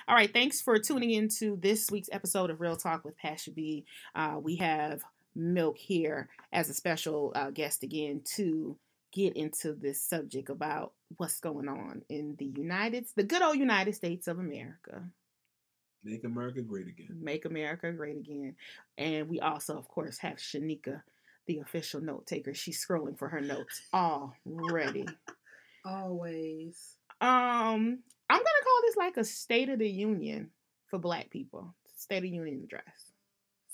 All right, thanks for tuning into this week's episode of Real Talk with Pasha B. We have Milk here as a special guest again to get into this subject about what's going on in the good old United States of America. Make America great again. Make America great again. And we also, of course, have Sheneka, the official note taker. She's scrolling for her notes already. Always. I'm gonna call this like a State of the Union for Black people. State of the Union address.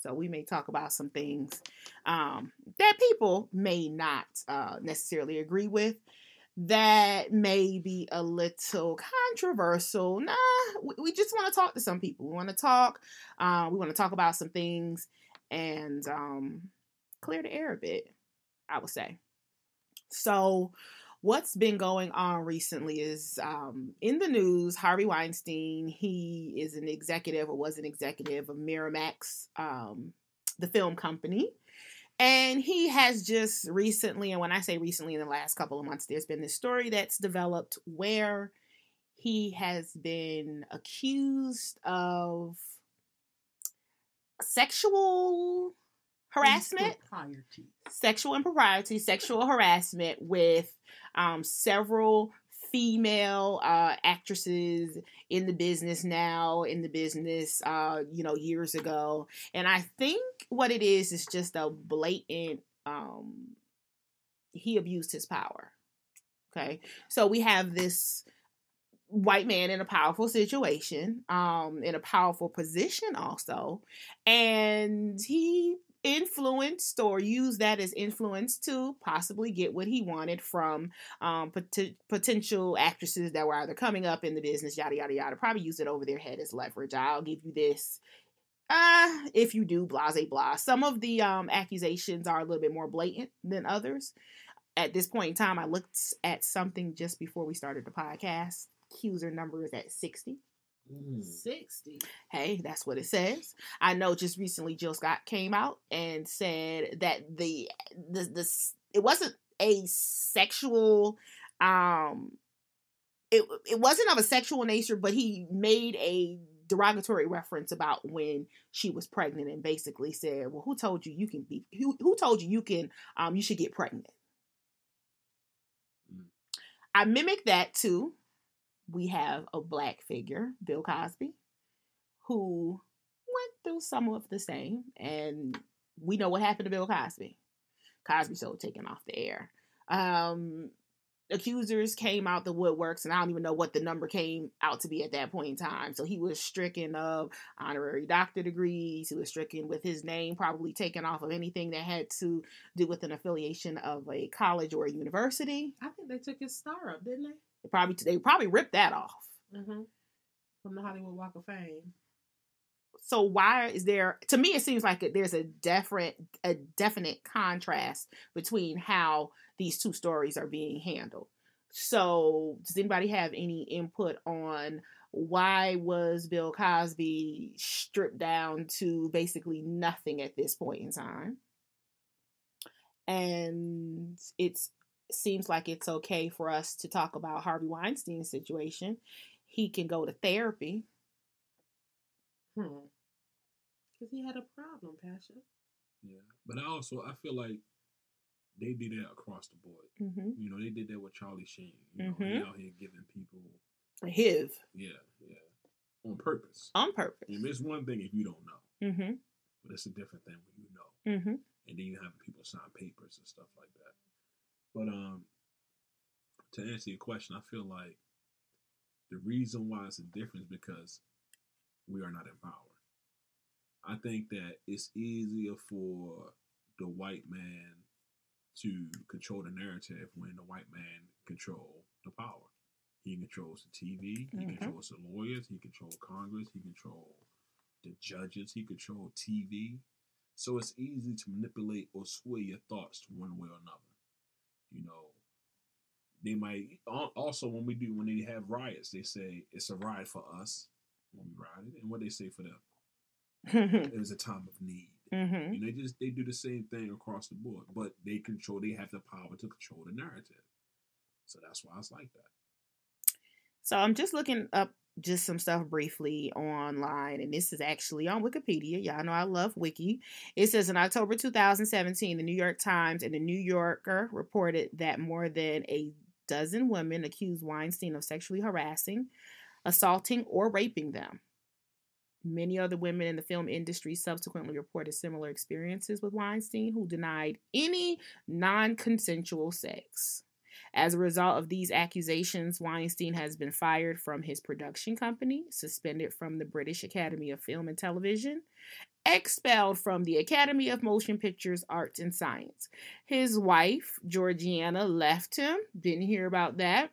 So we may talk about some things that people may not necessarily agree with. That may be a little controversial. We just want to talk to some people. We want to talk. We want to talk about some things and clear the air a bit, I would say. So what's been going on recently is in the news, Harvey Weinstein, he is an executive or was an executive of Miramax, the film company. And he has just recently, and when I say recently, in the last couple of months, there's been this story that's developed where he has been accused of sexual harassment, sexual harassment with several female actresses in the business years ago. And I think what it is just a blatant, he abused his power. Okay. So we have this white man in a powerful situation, in a powerful position also. And he influenced or used that as influence to possibly get what he wanted from potential actresses that were either coming up in the business, yada, yada, yada. Probably use it over their head as leverage. I'll give you this. If you do, blah, blah, blah. Some of the accusations are a little bit more blatant than others. At this point in time, I looked at something just before we started the podcast. Accuser number is at 60. 60. Hey, that's what it says. I know just recently Jill Scott came out and said that it wasn't a sexual it wasn't of a sexual nature, but he made a derogatory reference about when she was pregnant and basically said, well, who told you you should get pregnant? I mimic that too. We have a Black figure, Bill Cosby, who went through some of the same. And we know what happened to Bill Cosby. Cosby Show taken off the air. Accusers came out the woodworks, and I don't even know what the number came out to be at that point in time. So he was stricken of honorary doctor degrees. He was stricken with his name probably taken off of anything that had to do with an affiliation of a college or a university. I think they took his star up, didn't they? They probably ripped that off. Mm-hmm. From the Hollywood Walk of Fame. So why is there, to me, it seems like there's a definite contrast between how these two stories are being handled. So does anybody have any input on why was Bill Cosby stripped down to basically nothing at this point in time? And seems like it's okay for us to talk about Harvey Weinstein's situation. He can go to therapy. Because he had a problem, Pasha. Yeah. But I feel like they did that across the board. Mm-hmm. You know, they did that with Charlie Sheen. You know, he out here giving people HIV. Yeah. On purpose. On purpose. And it's one thing if you don't know. Mm-hmm. But it's a different thing when you know. Mm-hmm. And then you have people sign papers and stuff like that. But to answer your question, I feel like the reason why it's a difference because we are not in power. I think that it's easier for the white man to control the narrative when the white man control the power. He controls the TV, he controls the lawyers, he controls Congress, he controls the judges, he controls TV. So it's easy to manipulate or sway your thoughts one way or another. You know, they might also when they have riots, they say it's a riot for us when we riot, and what they say for them, it is a time of need. Mm-hmm. You know, they do the same thing across the board, but they have the power to control the narrative. So that's why it's like that. So I'm just looking up just some stuff briefly online, and this is actually on Wikipedia. Y'all know I love Wiki. It says in October 2017, the New York Times and the New Yorker reported that more than a dozen women accused Weinstein of sexually harassing, assaulting, or raping them. Many other women in the film industry subsequently reported similar experiences with Weinstein, who denied any non-consensual sex. As a result of these accusations, Weinstein has been fired from his production company, suspended from the British Academy of Film and Television, expelled from the Academy of Motion Pictures, Arts and Science. His wife, Georgiana, left him. Didn't hear about that.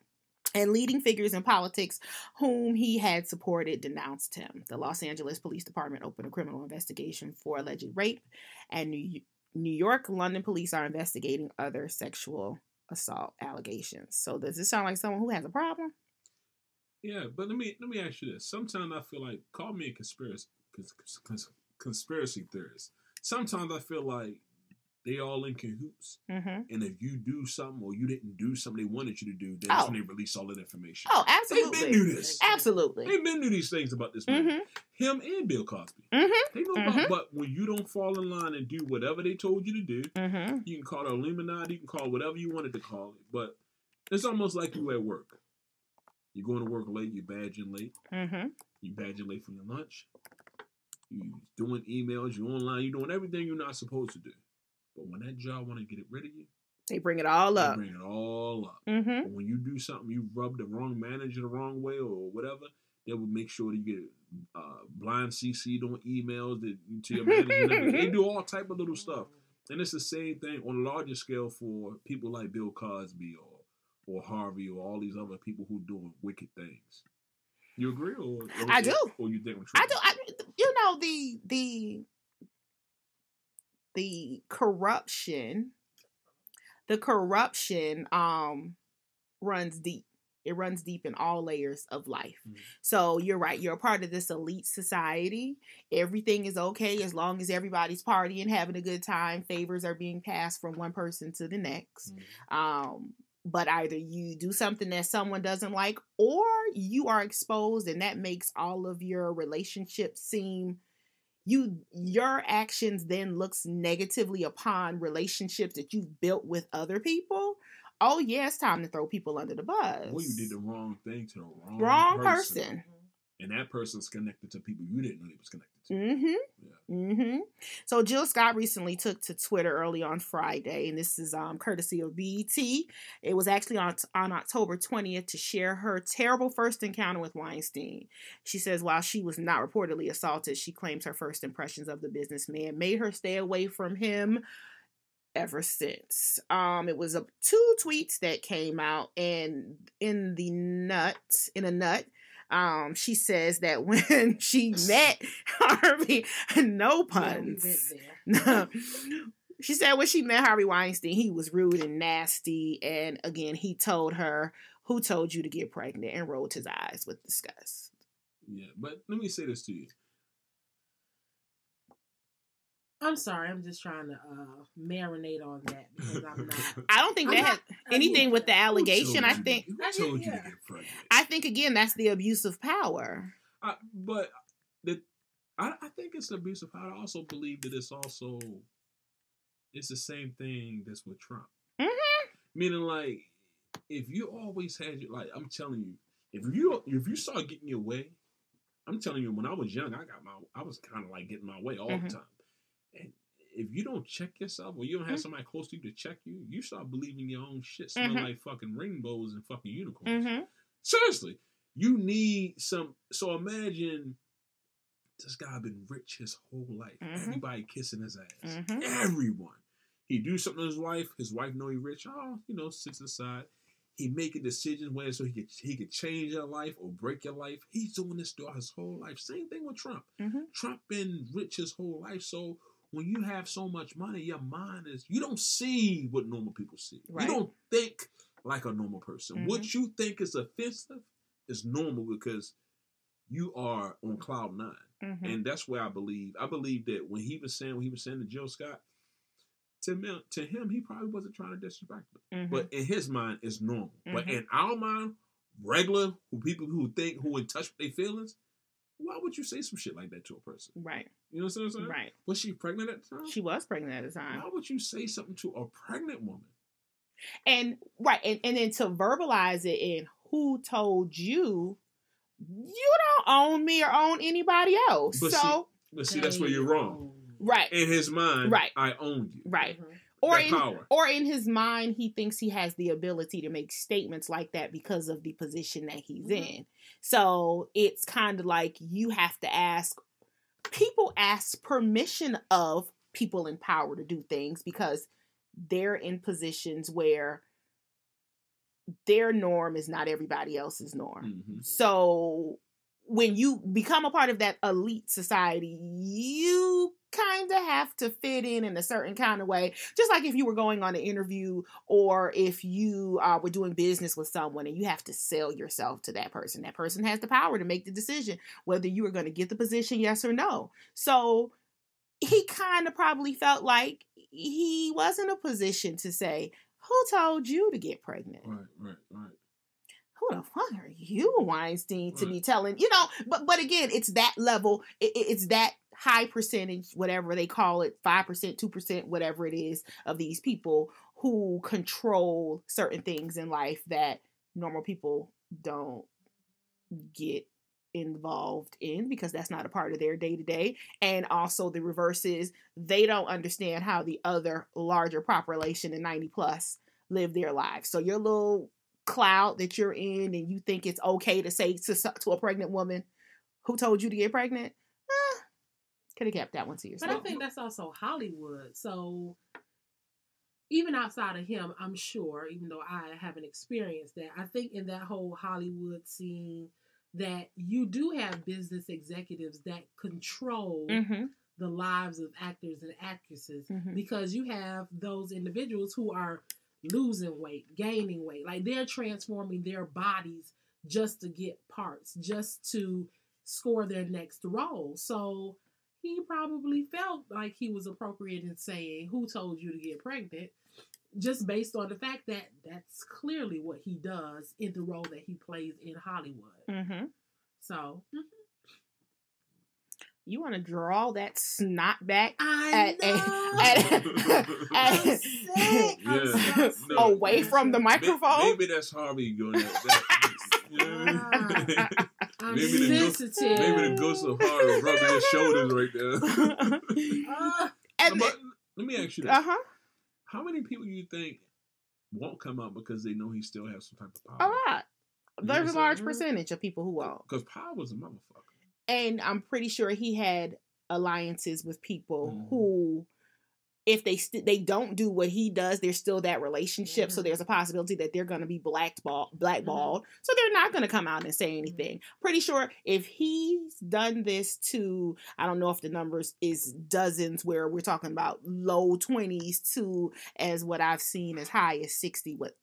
And leading figures in politics whom he had supported denounced him. The Los Angeles Police Department opened a criminal investigation for alleged rape, and New York, London police are investigating other sexual assault allegations. So does this sound like someone who has a problem? Yeah, but let me ask you this. Sometimes I feel like, call me a conspiracy theorist. Sometimes I feel like they all in cahoots. Mm-hmm. And if you do something or you didn't do something they wanted you to do, that's when they release all that information. Oh, absolutely. They've been knew this. Absolutely. They've been knew these things about this man. Mm-hmm. Him and Bill Cosby. Mm-hmm. They know about, but when you don't fall in line and do whatever they told you to do, Mm-hmm. you can call it Illuminati, you can call it whatever you wanted to call it, but it's almost like you at work. You're going to work late, you badging late. Mm-hmm. You badging late for your lunch. You doing emails, you online, you doing everything you're not supposed to do. But when that job want to get rid of you, they bring it all up. They bring it all up. Mm-hmm. But when you do something, you rub the wrong manager the wrong way or whatever, they will make sure that you get blind CC'd on emails that to your manager and everything. They do all type of little stuff. And it's the same thing on a larger scale for people like Bill Cosby or Harvey or all these other people who doing wicked things. You agree, or I do, or you think I'm I tripping? do. You know the corruption. The corruption runs deep. It runs deep in all layers of life. Mm-hmm. So you're right. You're a part of this elite society. Everything is okay as long as everybody's partying, having a good time. Favors are being passed from one person to the next. Mm-hmm. But either you do something that someone doesn't like, or you are exposed, and that makes all of your relationships seem your actions then looks negatively upon relationships that you've built with other people. Oh yeah, it's time to throw people under the bus. Well, you did the wrong thing to the wrong person. And that person's connected to people you didn't know he was connected to. Mm-hmm. Yeah. Mm-hmm. So Jill Scott recently took to Twitter early on Friday, and this is courtesy of BET. It was actually on October 20th to share her terrible first encounter with Weinstein. She says while she was not reportedly assaulted, she claims her first impressions of the businessman made her stay away from him ever since. It was 2 tweets that came out, and in a nut, she says that when she met Harvey, no puns. No. She said when she met Harvey Weinstein, he was rude and nasty. And again, he told her, "Who told you to get pregnant?" and rolled his eyes with disgust. Yeah, but let me say this to you. I'm sorry, I'm just trying to marinate on that because I'm not. I don't think that has anything with the allegation. I think. Who told you to get pregnant? I think again that's the abuse of power. I think it's abuse of power. I also believe that it's the same thing that's with Trump. Mm-hmm. Meaning, like, if you always had I'm telling you, if you start getting your way, I'm telling you, when I was young, I was kind of like getting my way all the time. And if you don't check yourself or you don't have somebody close to you to check you, you start believing your own shit smell like fucking rainbows and fucking unicorns. Mm-hmm. Seriously, you need some. So imagine this guy been rich his whole life. Mm-hmm. Everybody kissing his ass. Mm-hmm. Everyone. He do something to his wife know he rich. Oh, sits aside. He making decisions whether so he could change your life or break your life. He's doing this throughout his whole life. Same thing with Trump. Mm-hmm. Trump been rich his whole life, so when you have so much money, your mind you don't see what normal people see. Right. You don't think like a normal person. Mm-hmm. What you think is offensive is normal because you are on cloud 9. Mm-hmm. And that's where I believe that when he was saying to Jill Scott, to him, he probably wasn't trying to disrespect her. Mm-hmm. But in his mind, it's normal. Mm-hmm. But in our mind, regular, people who in touch with their feelings, why would you say some shit like that to a person? Right. You know what I'm saying? Right. Was she pregnant at the time? She was pregnant at the time. Why would you say something to a pregnant woman? And then to verbalize it in who told you, you don't own me or own anybody else. But see, that's where you're wrong. Right. In his mind, right. I own you. Right. Mm-hmm. Or in his mind, he thinks he has the ability to make statements like that because of the position that he's in. So it's kind of like you have to ask, people ask permission of people in power to do things because they're in positions where their norm is not everybody else's norm. Mm-hmm. So when you become a part of that elite society, you kind of have to fit in a certain kind of way. Just like if you were going on an interview or if you were doing business with someone and you have to sell yourself to that person. That person has the power to make the decision whether you are going to get the position, yes or no. So he kind of probably felt like he was in a position to say, who told you to get pregnant? Right. Who the fuck are you, Weinstein, to be telling, you know, but again, it's that level, it's that high percentage, whatever they call it, 5%, 2%, whatever it is, of these people who control certain things in life that normal people don't get involved in because that's not a part of their day-to-day. And also the reverse is they don't understand how the other larger population, the 90 plus, live their lives. So your little cloud that you're in and you think it's okay to say to a pregnant woman, who told you to get pregnant? Could have kept that one to yourself. But I think that's also Hollywood. So even outside of him, I'm sure, even though I haven't experienced that, I think in that whole Hollywood scene that you do have business executives that control the lives of actors and actresses because you have those individuals who are losing weight, gaining weight. Like they're transforming their bodies just to get parts, just to score their next role. So he probably felt like he was appropriate in saying, who told you to get pregnant? Just based on the fact that that's clearly what he does in the role that he plays in Hollywood. So... You want to draw that snot back away from the microphone? Maybe that's Harvey going at that. I'm maybe sensitive. Maybe the ghost of Harvey rubbing his shoulders right there. But let me ask you this. How many people do you think won't come out because they know he still has some type of power? A lot. There's a large percentage of people who won't. Because power was a motherfucker. And I'm pretty sure he had alliances with people who, if they don't do what he does, there's still that relationship. So there's a possibility that they're going to be blackballed. So they're not going to come out and say anything. Pretty sure if he's done this to, I don't know if the numbers is dozens, where we're talking about low 20s to as what I've seen as high as 60, what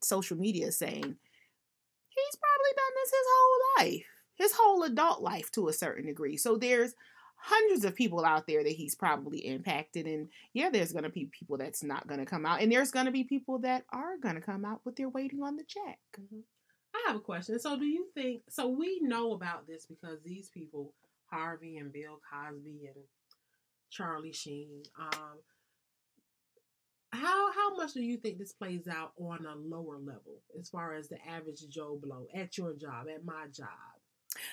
social media is saying, he's probably done this his whole life. His whole adult life to a certain degree. So there's hundreds of people out there that he's probably impacted. And yeah, there's going to be people that's not going to come out. And there's going to be people that are going to come out, but they're waiting on the check. I have a question. So do you think, so we know about this because these people, Harvey and Bill Cosby and Charlie Sheen, how much do you think this plays out on a lower level as far as the average Joe Blow at your job, at my job?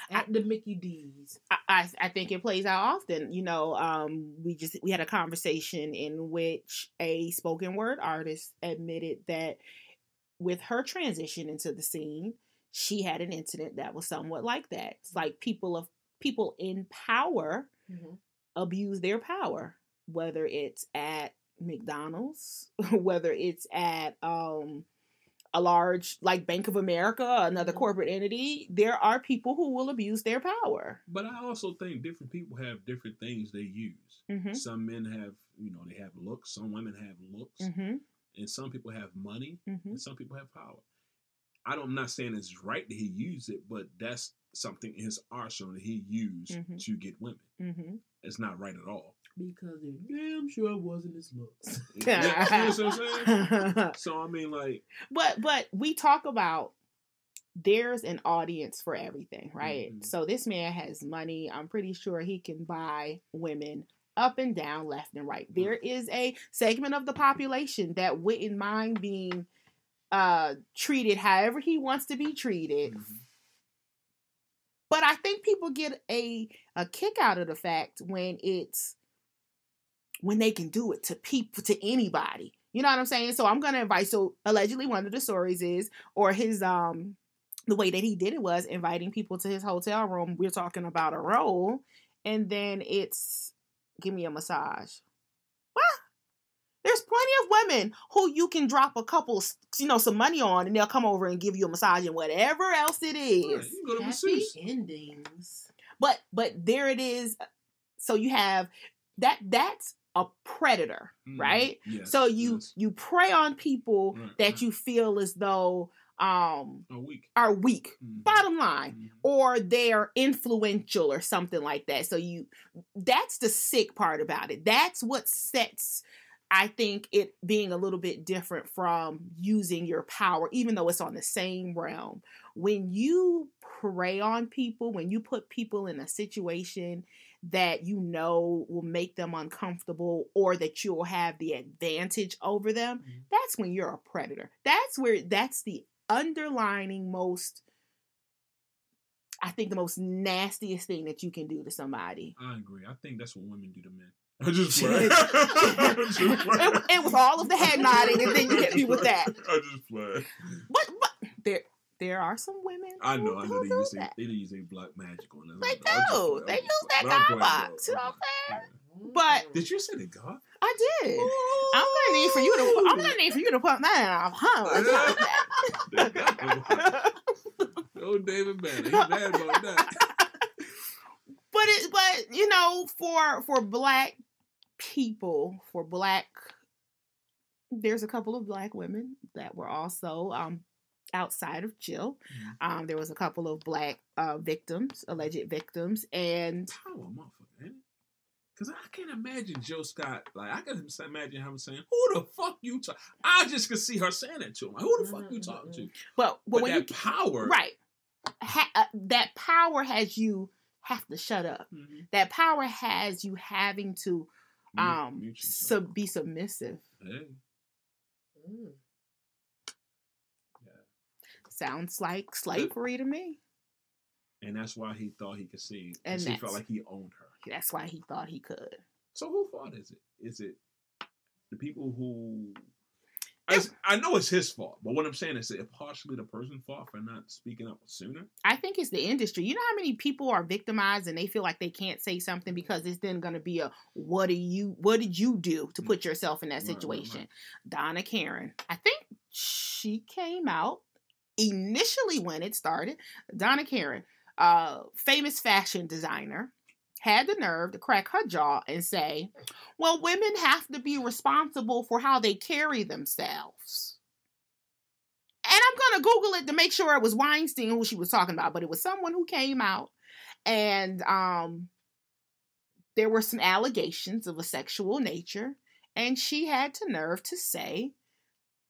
At the Mickey D's. I think it plays out often. You know, we had a conversation in which a spoken word artist admitted that with her transition into the scene, she had an incident that was somewhat like that. It's like people in power abuse their power, whether it's at McDonald's, whether it's at a large, like Bank of America, another corporate entity, there are people who will abuse their power. But I also think different people have different things they use. Some men have, they have looks. Some women have looks. And some people have money. And some people have power. I'm not saying it's right that he used it, but that's something in his arsenal that he used to get women. It's not right at all. Because it damn sure wasn't his looks. You know what I'm saying? So I mean, like, but we talk about there's an audience for everything, right? Mm-hmm. So this man has money. I'm pretty sure he can buy women up and down, left and right. There is a segment of the population that wouldn't mind being treated however he wants to be treated. Mm-hmm. But I think people get a kick out of the fact when they can do it to people, to anybody. You know what I'm saying? So I'm going to invite, so allegedly one of the stories is, or his, the way that he did it was inviting people to his hotel room. We're talking about a role. And then it's, give me a massage. What? There's plenty of women who you can drop a couple, some money on, and they'll come over and give you a massage and whatever else it is. Right, you go to Happy masseuse. endings. But there it is. So you have that's a predator, right? Yes, so you prey on people that you feel as though are weak. Mm-hmm. Bottom line. Mm-hmm. Or they're influential or something like that. So that's the sick part about it. That's what sets, I think, it being a little bit different from using your power, even though it's on the same realm. When you prey on people, when you put people in a situation that you know will make them uncomfortable or that you'll have the advantage over them, that's when you're a predator. That's the underlining most, I think, the most nastiest thing that you can do to somebody. I agree. I think that's what women do to men. I just play. It was all of the head nodding, and then you hit me with that. I just play. But there are some women. I know. They use a black magic on them. They do. They use that God box. You know what I'm saying? But did you say the God? I did. I'm gonna need for you to put that on. Oh, David Banner. He's mad about that. But for black people, there's a couple of black women that were also outside of jail. There was a couple of black alleged victims, and power motherfucker, because I can't imagine Joe Scott, like, I can imagine him saying, who the fuck you talking? I just could see her saying that to him. Like, who the fuck you talking to? But when that power, right, that power has you have to shut up. Mm-hmm. That power has you having to be submissive. Hey. Sounds like slavery to me. And that's why he thought he could see. And he felt like he owned her. That's why he thought he could. So whose fault is it? Is it the people who... I know it's his fault, but what I'm saying is it partially the person's fault for not speaking up sooner? I think it's the industry. You know how many people are victimized and they feel like they can't say something because it's then going to be a, what did you do to put yourself in that situation? Right. Donna Karen. I think she came out initially when it started. Donna Karen, famous fashion designer, had the nerve to crack her jaw and say, well, women have to be responsible for how they carry themselves. And I'm going to Google it to make sure it was Weinstein who she was talking about, but it was someone who came out and there were some allegations of a sexual nature, and she had the nerve to say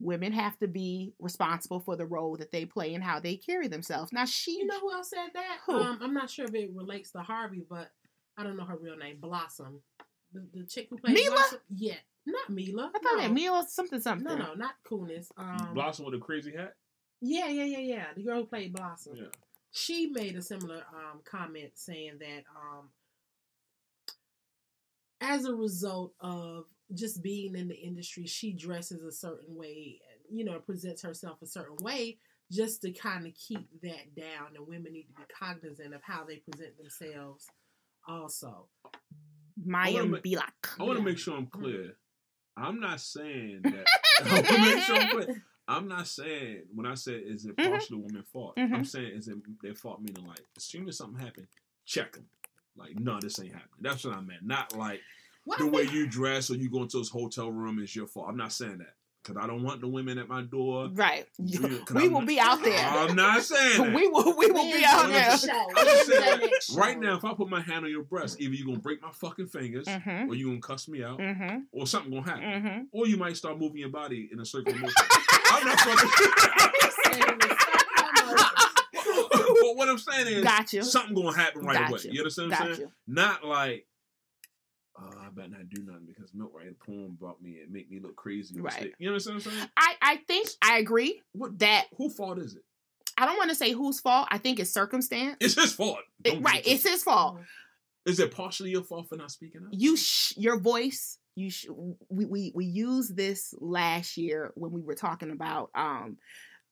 women have to be responsible for the role that they play and how they carry themselves. Now, You know who else said that? Who? I'm not sure if it relates to Harvey, but I don't know her real name. Blossom. The chick who played Mila? Blossom? Yeah. Not Mila. I thought that Mila something. No, not Kunis. Blossom with a crazy hat? Yeah. The girl who played Blossom. Yeah. She made a similar comment saying that as a result of just being in the industry, she dresses a certain way, presents herself a certain way, just to kind of keep that down. And women need to be cognizant of how they present themselves also. Maya Bilak. I want to make sure I'm clear. I'm not saying that. I want to make sure I'm clear. I'm not saying, when I said, is it partially women's fault? I'm saying, is it their fault? Meaning, like, as soon as something happened, check them. Like, no, this ain't happening. That's what I meant. Not like the way you dress or you go into this hotel room is your fault. I'm not saying that. Because I don't want the women at my door. Right. We will be out there. I'm not saying that. We will be out there. I'm just saying, right now, if I put my hand on your breast, either you're going to break my fucking fingers, or you're going to cuss me out, or something going to happen. Or you might start moving your body in a circle of motion. I'm not fucking... what I'm saying is, got you. something gonna happen right away. You understand what I'm Got saying? you. Not like, I better not do nothing because Milk writing a poem about me and make me look crazy. Right. You understand what I'm saying? I think I agree that. Whose fault is it? I don't want to say whose fault. I think it's circumstance. It's his fault. Right. It's his fault. Is it partially your fault for not speaking up? Your voice. We used this last year when we were talking about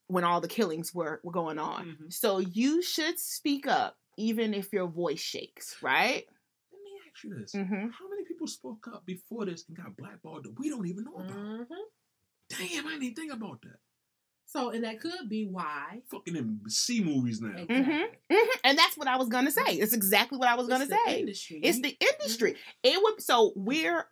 when all the killings were going on. Mm-hmm. So you should speak up even if your voice shakes, right? Let me ask you this. Mm-hmm. How many people spoke up before this and got blackballed that we don't even know about? Mm-hmm. Damn, I didn't even think about that. So, and that could be why. Fucking in C movies now. Exactly. Mm-hmm. Mm-hmm. And that's what I was going to say. It's exactly what I was going to say. Industry. It's the industry. Mm-hmm. It would, so we're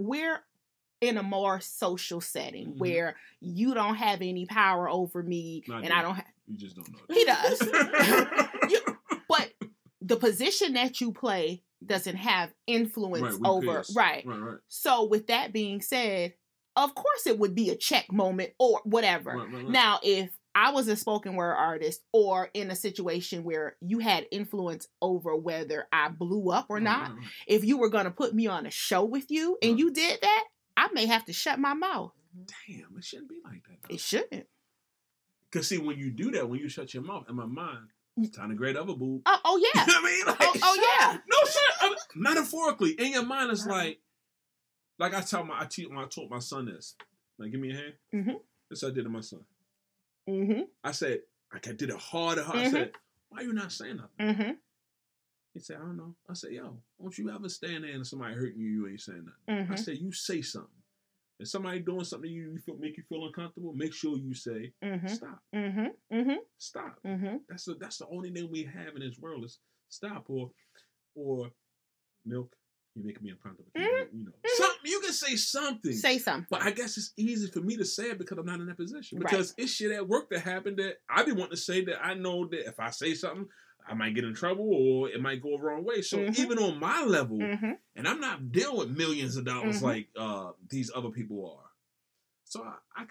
in a more social setting mm-hmm. where you don't have any power over me I don't have. You just don't know that. He does. But the position that you play doesn't have influence over. Right. So with that being said, of course it would be a check moment or whatever. Right. Now, if I was a spoken word artist or in a situation where you had influence over whether I blew up or not, if you were going to put me on a show with you and you did that, I may have to shut my mouth. Damn, it shouldn't be like that, though. It shouldn't. Because, see, when you do that, when you shut your mouth, in my mind, it's time to grade other boob. Oh yeah. You know what I mean? Like, yeah. No, shit. Metaphorically, in your mind, it's like I taught my son this. Like, give me a hand. Mm-hmm. That's what I did to my son. Mm-hmm. I said, I did it hard. Mm-hmm. I said, why you not saying nothing? Mm-hmm. He said, I don't know. I said, yo, don't you ever stand there and somebody hurting you, you ain't saying nothing. Mm-hmm. I said, you say something. If somebody doing something to make you feel uncomfortable, make sure you say, stop. Mm-hmm. Mm-hmm. Stop. Mm-hmm. That's the only thing we have in this world is stop or milk. You're making me uncomfortable. Mm-hmm. You know, something you can say something. Say something. But I guess it's easy for me to say it because I'm not in that position. Because it's shit at work that happened that I be wanting to say that I know that if I say something, I might get in trouble or it might go a wrong way. So even on my level, and I'm not dealing with millions of dollars like these other people are. So I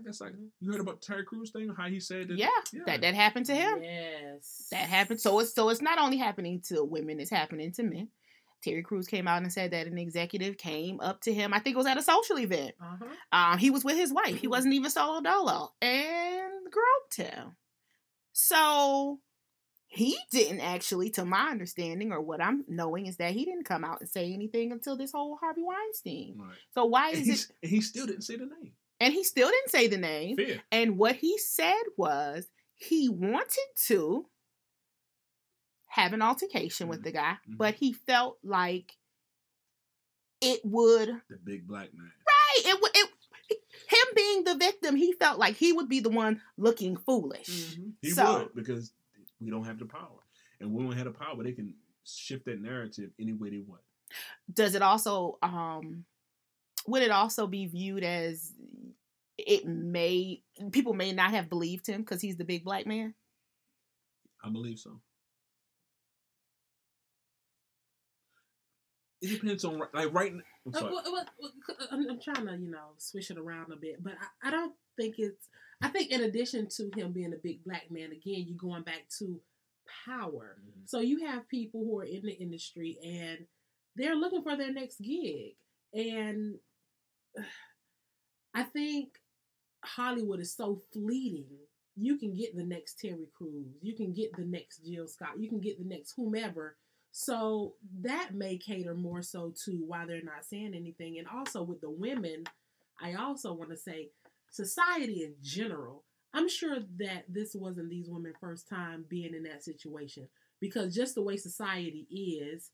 guess you heard about the Terry Crews thing, how he said that that happened to him. Yes, that happened. So it's not only happening to women; it's happening to men. Terry Crews came out and said that an executive came up to him. I think it was at a social event. He was with his wife. He wasn't even solo dolo, and groped him. So he didn't actually, to my understanding, or what I'm knowing, is that he didn't come out and say anything until this whole Harvey Weinstein. Right. So why is it? And he still didn't say the name. And he still didn't say the name. Fair. And what he said was he wanted to have an altercation with the guy, but he felt like it would... The big black man. Right. Him being the victim, he felt like he would be the one looking foolish. He would, because we don't have the power. And when we have the power, they can shift that narrative any way they want. Does it also... would it also be viewed as people may not have believed him because he's the big black man? I believe so. It depends on, like, right now. I'm trying to, switch it around a bit, but I don't think I think in addition to him being a big black man, again, you're going back to power. Mm-hmm. So you have people who are in the industry and they're looking for their next gig. And I think Hollywood is so fleeting. You can get the next Terry Crews. You can get the next Jill Scott. You can get the next whomever. So that may cater more so to why they're not saying anything. And also with the women, I also want to say society in general. I'm sure that this wasn't these women's first time being in that situation, because just the way society is,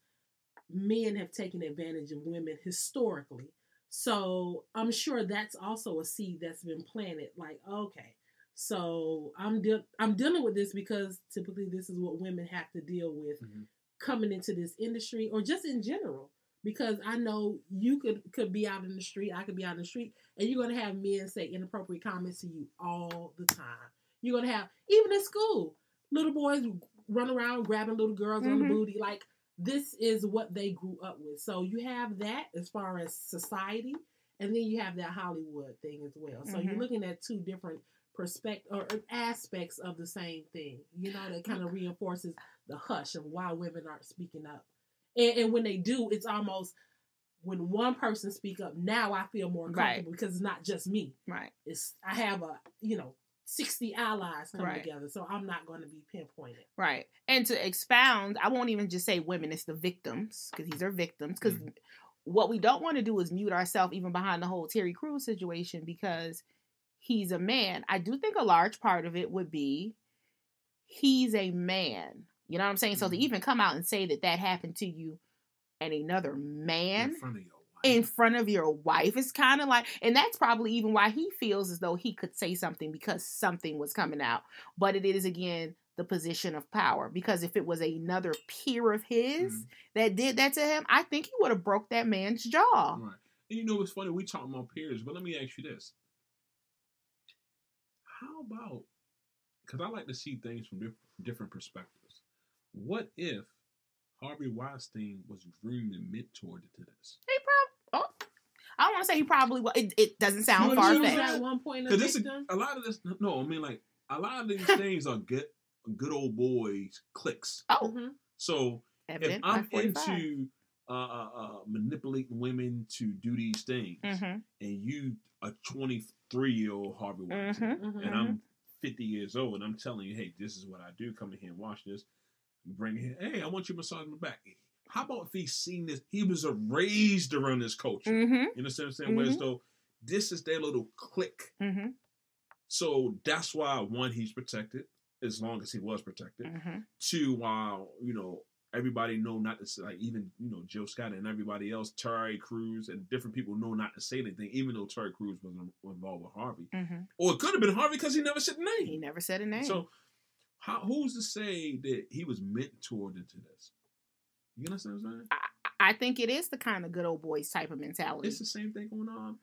men have taken advantage of women historically. So I'm sure that's also a seed that's been planted. Like, okay, so I'm dealing with this because typically this is what women have to deal with coming into this industry, or just in general. Because I know you could be out in the street, I could be out in the street, and you're going to have men say inappropriate comments to you all the time. You're going to have, even in school, little boys run around grabbing little girls on the booty. Like, this is what they grew up with. So you have that as far as society, and then you have that Hollywood thing as well. So you're looking at two different perspective or aspects of the same thing. You know, that kind of reinforces the hush of why women aren't speaking up. And when they do, it's almost when one person speak up, now I feel more comfortable because it's not just me. Right. I have 60 allies coming Right. together, so I'm not going to be pinpointed. Right. And to expound, I won't even just say women, it's the victims, because these are victims. Because what we don't want to do is mute ourselves even behind the whole Terry Crews situation because he's a man. I do think a large part of it would be he's a man. You know what I'm saying? So to even come out and say that happened to you and another man in front of your wife is kind of like, and that's probably even why he feels as though he could say something because something was coming out. But it is, again, the position of power. Because if it was another peer of his that did that to him, I think he would have broke that man's jaw. Right. And you know, it's funny, we talking about peers, but let me ask you this. How about, because I like to see things from different perspectives. What if Harvey Weinstein was groomed and mentored to this? He probably, I don't want to say he probably was. It doesn't sound far-fetched. At one point, a lot of this, no, I mean, like, a lot of these things are good old boys cliques. Oh. So, if I'm into manipulating women to do these things, and you a 23-year-old Harvey Weinstein, and I'm 50 years old, and I'm telling you, hey, this is what I do. Come in here and watch this. Bring it here. Hey, I want you to massage my back. How about if he's seen this? He was raised around this culture. You understand what I'm saying? Whereas though this is their little clique. So that's why, one, he's protected, as long as he was protected. Two, while, everybody know not to say, like, even, Jill Scott and everybody else, Terry Crews and different people know not to say anything, even though Terry Crews was involved with Harvey. Or it could have been Harvey because he never said a name. He never said a name. So who's to say that he was mentored into this? You understand what I'm saying? I think it is the kind of good old boys type of mentality. It's the same thing going on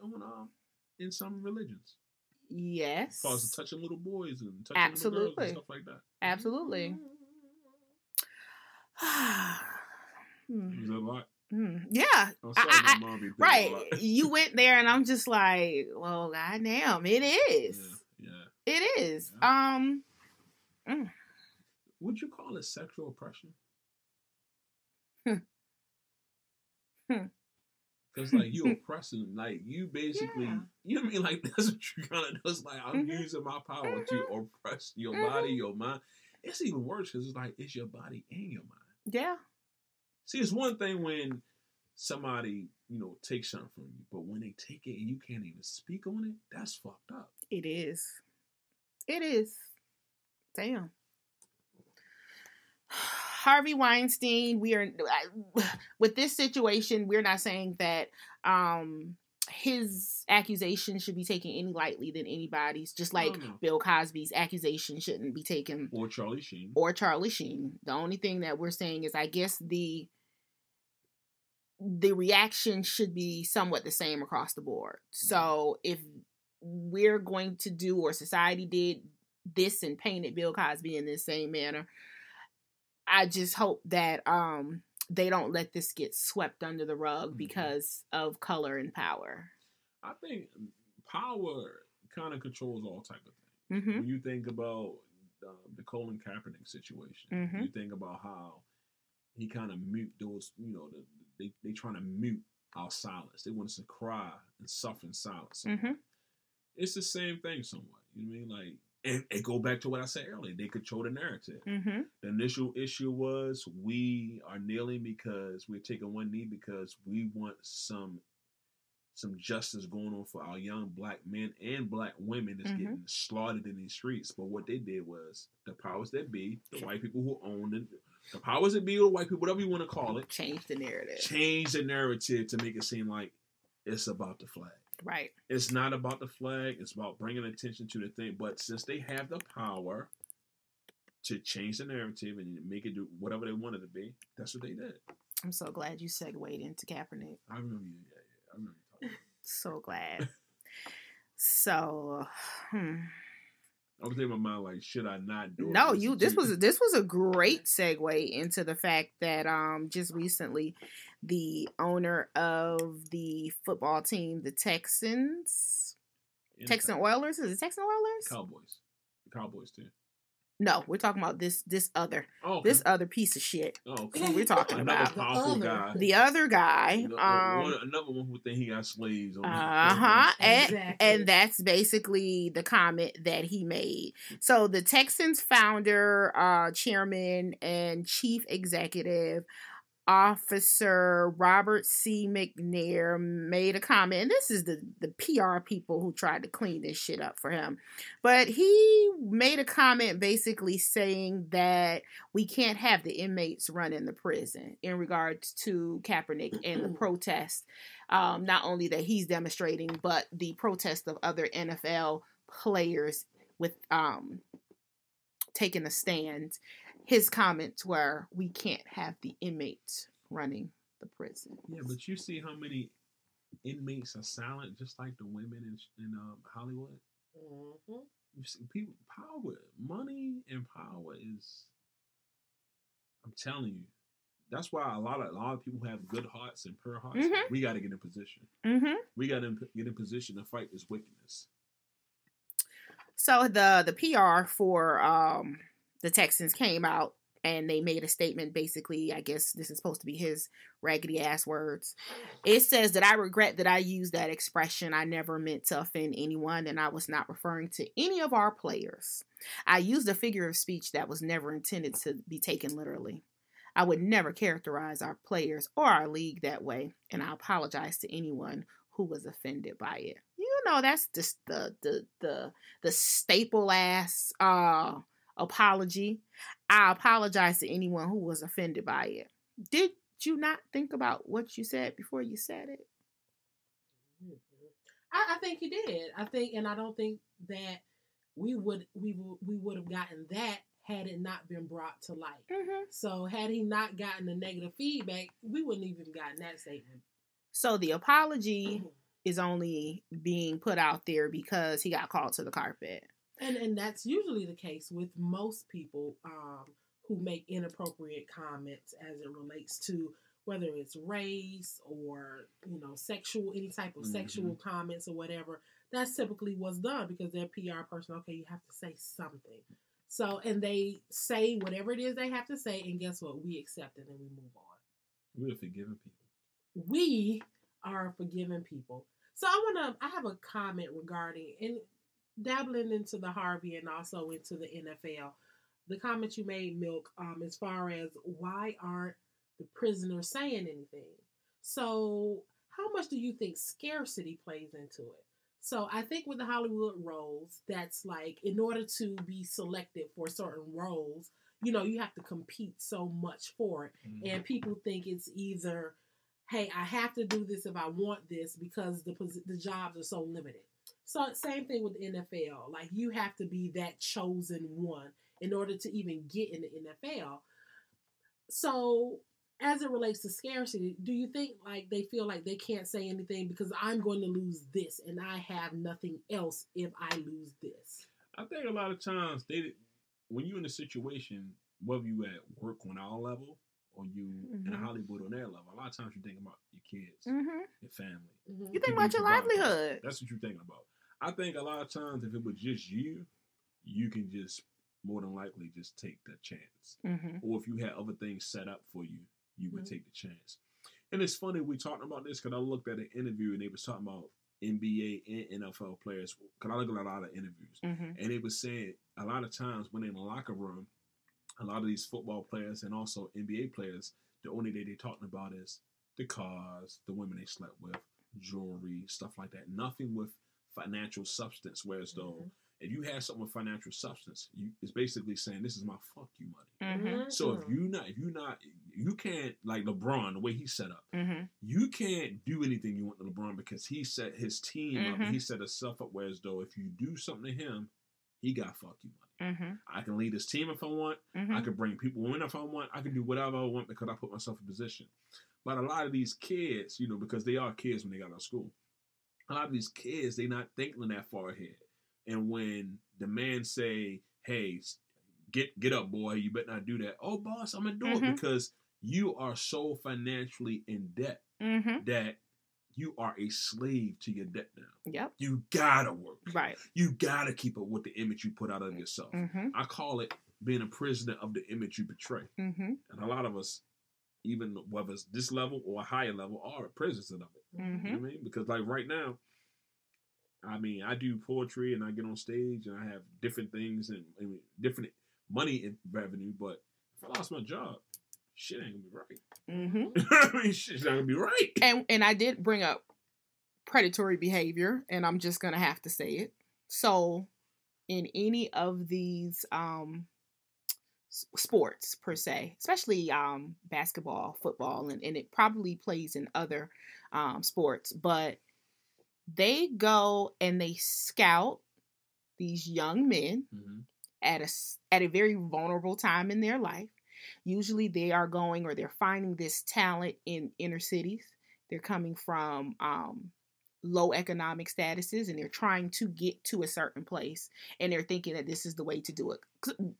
in some religions. Yes. As far as touching little boys and touching little girls and stuff like that. Absolutely. Is that a lot? Yeah. Right. Lot. You went there and I'm just like, well, goddamn, it is. Yeah. It is. Yeah. Would you call it sexual oppression? Because like you oppressing, like you basically, you know what I mean? Like that's what you kind of do. It's like I'm using my power to oppress your body, your mind. It's even worse because it's like it's your body and your mind. Yeah. See, it's one thing when somebody, takes something from you, but when they take it and you can't even speak on it, that's fucked up. It is. It is. Damn. Harvey Weinstein, with this situation, we're not saying that his accusation should be taken any lightly than anybody's, just like Bill Cosby's accusation shouldn't be taken. Or Charlie Sheen. The only thing that we're saying is, I guess the reaction should be somewhat the same across the board. So if we're going to do, or society did this and painted Bill Cosby in this same manner, I just hope that they don't let this get swept under the rug because of color and power. I think power kind of controls all type of things. When you think about the Colin Kaepernick situation, you think about how he kind of mute those, they trying to mute our silence. They want us to cry and suffer in silence. It's the same thing somewhat. You know what I mean? Like, and go back to what I said earlier. They control the narrative. The initial issue was we are kneeling because we're taking one knee because we want some justice going on for our young black men and black women that's getting slaughtered in these streets. But what they did was the powers that be, the white people who owned it, the powers that be or the white people, whatever you want to call it, change the narrative to make it seem like it's about the flag. Right. It's not about the flag. It's about bringing attention to the thing. But since they have the power to change the narrative and make it do whatever they wanted to be, that's what they did. I'm so glad you segued into Kaepernick. I remember you. Yeah. I remember you talking about it. So glad. So, I was thinking in my mind, like, should I not do it? No, this was a great segue into the fact that just recently the owner of the football team, the Texans, Texan Oilers? Is it Texan Oilers? Cowboys. The Cowboys too. No, we're talking about this other piece of shit. Oh, okay. That's what we're talking about. Powerful guy. The other guy. Another one who think he got slaves on and that's basically the comment that he made. So the Texans founder, chairman, and chief executive officer Robert C. McNair made a comment, and this is the PR people who tried to clean this shit up for him. But he made a comment basically saying that we can't have the inmates running the prison in regards to Kaepernick and the protest. Not only that he's demonstrating, but the protest of other NFL players with taking a stand. His comments were, we can't have the inmates running the prison. Yeah, but you see how many inmates are silent, just like the women in Hollywood? Mm-hmm. You see people, power, money and power is, I'm telling you, that's why a lot of people who have good hearts and pure hearts, we got to get in position. Mm-hmm. We got to get in position to fight this wickedness. So the PR for the Texans came out and they made a statement. Basically, I guess this is supposed to be his raggedy ass words. It says that I regret that I used that expression. I never meant to offend anyone, and I was not referring to any of our players. I used a figure of speech that was never intended to be taken literally. I would never characterize our players or our league that way, and I apologize to anyone who was offended by it. You know, that's just the staple ass apology. I apologize to anyone who was offended by it. Did you not think about what you said before you said it? I think he did. And I don't think that we would have gotten that had it not been brought to light. Mm-hmm. So had he not gotten the negative feedback, we wouldn't even gotten that statement. So the apology is only being put out there because he got called to the carpet. And that's usually the case with most people who make inappropriate comments as it relates to whether it's race or, sexual, any type of sexual comments or whatever. That's typically what's done because they're PR person. Okay, you have to say something. So, and they say whatever it is they have to say, and guess what? We accept it and we move on. We're forgiving people. We are forgiving people. So I have a comment regarding, and dabbling into the Harvey and also into the NFL, the comment you made, Milk, as far as why aren't the prisoners saying anything? So how much do you think scarcity plays into it? So I think with the Hollywood roles, that's like, in order to be selected for certain roles, you have to compete so much for it. Mm-hmm. And people think it's either, hey, I have to do this if I want this because the jobs are so limited. So same thing with the NFL. Like, you have to be that chosen one in order to even get in the NFL. So as it relates to scarcity, do you think like they feel like they can't say anything because I'm going to lose this and I have nothing else if I lose this? I think a lot of times when you're in a situation, whether you at work on our level or you in Hollywood on their level, a lot of times you think about your kids, your family. Mm-hmm. You think about your livelihood. That's what you're thinking about. I think a lot of times if it was just you can just more than likely just take the chance. Mm-hmm. Or if you had other things set up for you, you would take the chance. And it's funny we talking about this because I looked at an interview and they was talking about NBA and NFL players. Because I look at a lot of interviews. Mm-hmm. And they was saying a lot of times when they're in the locker room, a lot of these football players and also NBA players, the only thing they're talking about is the cars, the women they slept with, jewelry, stuff like that. Nothing with financial substance. Whereas though, if you have something with financial substance, it's basically saying this is my fuck you money. Mm-hmm. So if you not, you can't, like LeBron, the way he's set up, you can't do anything you want to LeBron because he set his team up. He set himself up. Whereas though, if you do something to him, he got fuck you money. Mm-hmm. I can lead his team if I want. Mm-hmm. I can bring people in if I want. I can do whatever I want because I put myself in position. But a lot of these kids, because they are kids when they got out of school, a lot of these kids, they not thinking that far ahead. And when the man say, hey, get up, boy, you better not do that. Oh, boss, I'm going to do it because you are so financially in debt that you are a slave to your debt now. Yep. You gotta work. Right. You gotta keep up with the image you put out of yourself. Mm-hmm. I call it being a prisoner of the image you portray. Mm-hmm. And a lot of us, even whether it's this level or a higher level, are prisoners of it. Mm-hmm. You know what I mean? Because like right now, I mean, I do poetry and I get on stage and I have different things and different money in revenue, but if I lost my job, shit ain't gonna be right. Mm-hmm. I mean, shit's not gonna be right. And I did bring up predatory behavior, and I'm just gonna have to say it. So, in any of these sports per se, especially basketball, football, and it probably plays in other sports, but they go and they scout these young men at a very vulnerable time in their life. Usually they are going or they're finding this talent in inner cities. They're coming from low economic statuses and they're trying to get to a certain place. And they're thinking that this is the way to do it.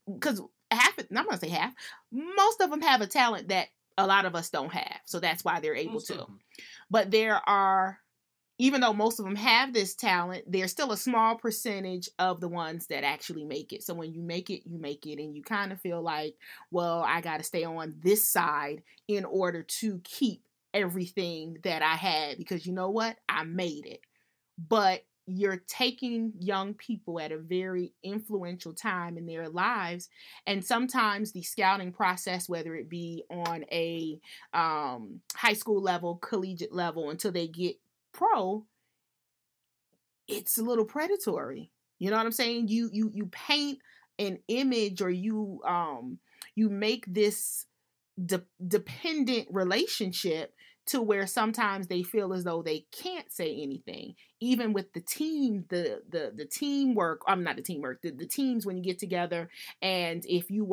Because I'm going to say half, most of them have a talent that a lot of us don't have. So that's why they're able to. But there are, even though most of them have this talent, there's still a small percentage of the ones that actually make it. So when you make it, you make it. And you kind of feel like, well, I got to stay on this side in order to keep everything that I had. Because you know what? I made it. But you're taking young people at a very influential time in their lives. And sometimes the scouting process, whether it be on a high school level, collegiate level, until they get pro, it's a little predatory. You know what I'm saying? You paint an image, or you make this dependent relationship to where sometimes they feel as though they can't say anything, even with the team, the teamwork. I'm not the teamwork. The teams, when you get together, and if you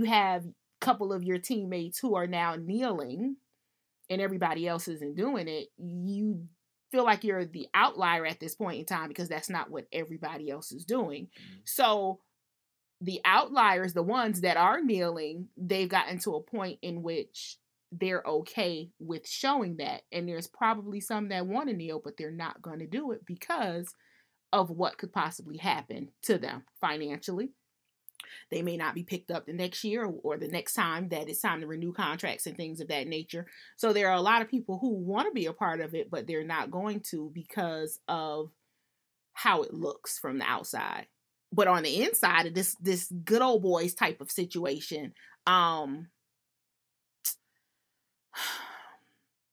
have a couple of your teammates who are now kneeling, and everybody else isn't doing it, you feel like you're the outlier at this point in time because that's not what everybody else is doing. Mm-hmm. So the outliers, the ones that are kneeling, they've gotten to a point in which they're okay with showing that. And there's probably some that want to kneel, but they're not going to do it because of what could possibly happen to them financially. They may not be picked up the next year or the next time that it's time to renew contracts and things of that nature. So there are a lot of people who want to be a part of it, but they're not going to because of how it looks from the outside. But on the inside of this good old boys type of situation,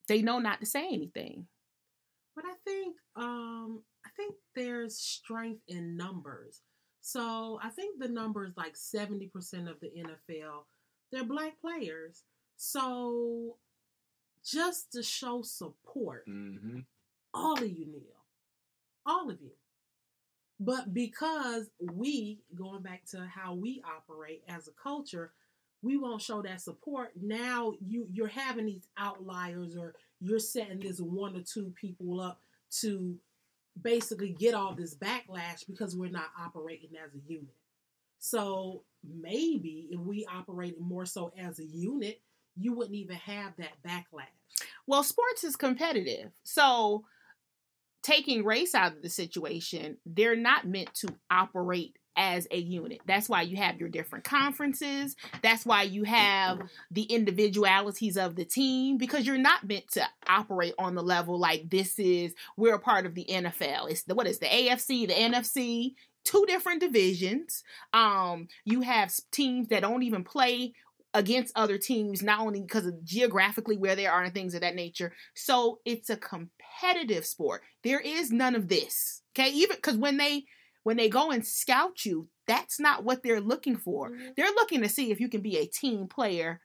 they know not to say anything. But I think there's strength in numbers. So I think the number is like 70% of the NFL, they're black players. So just to show support, all of you kneel. All of you. But because going back to how we operate as a culture, we won't show that support. Now you're having these outliers, or you're setting this one or two people up to basically get all this backlash because we're not operating as a unit. So maybe if we operated more so as a unit, you wouldn't even have that backlash. Well, sports is competitive. So taking race out of the situation, they're not meant to operate as a unit. That's why you have your different conferences. That's why you have the individualities of the team, because you're not meant to operate on the level like we're a part of the NFL. It's the AFC, the NFC, two different divisions. You have teams that don't even play against other teams, not only because of geographically where they are and things of that nature. So it's a competitive sport. There is none of this. Okay. Even because when they go and scout you, that's not what they're looking for. Mm-hmm. They're looking to see if you can be a team player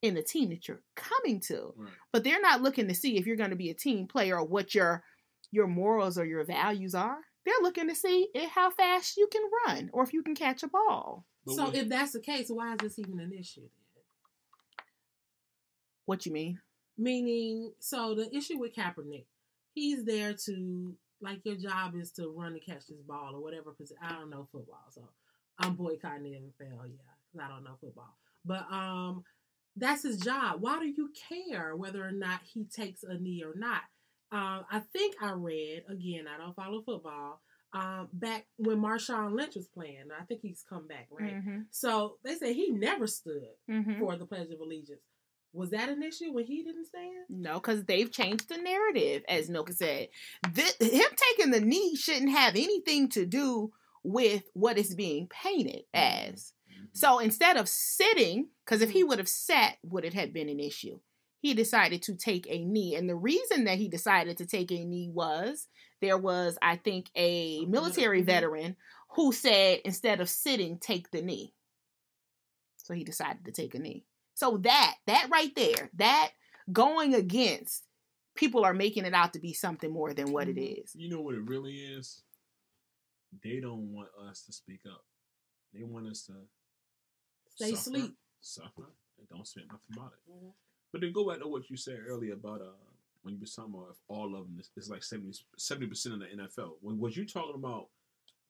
in the team that you're coming to. Right. But they're not looking to see if you're going to be a team player or what your morals or your values are. They're looking to see how fast you can run or if you can catch a ball. So if that's the case, why is this even an issue then? What you mean? Meaning, so the issue with Kaepernick, he's there to, like, your job is to run and catch this ball or whatever. I don't know football, so I'm boycotting the NFL, because I don't know football. But That's his job. Why do you care whether or not he takes a knee or not? I think I read, again, I don't follow football, back when Marshawn Lynch was playing. I think he's come back, right? Mm-hmm. So they said he never stood Mm-hmm. for the Pledge of Allegiance. Was that an issue when he didn't stand? No, because they've changed the narrative, as Milka said. Him taking the knee shouldn't have anything to do with what it's being painted as. Mm-hmm. So instead of sitting, because if he would have sat, would it have been an issue? He decided to take a knee. And the reason that he decided to take a knee was there was, I think, a military veteran who said, instead of sitting, take the knee. So he decided to take a knee. So that right there, that going against, people are making it out to be something more than what it is. You know what it really is? They don't want us to speak up. They want us to stay asleep. Suffer, and don't say nothing about it. Mm-hmm. But then go back to what you said earlier about when you were talking about if all of them, it's like 70% of the NFL. Was you talking about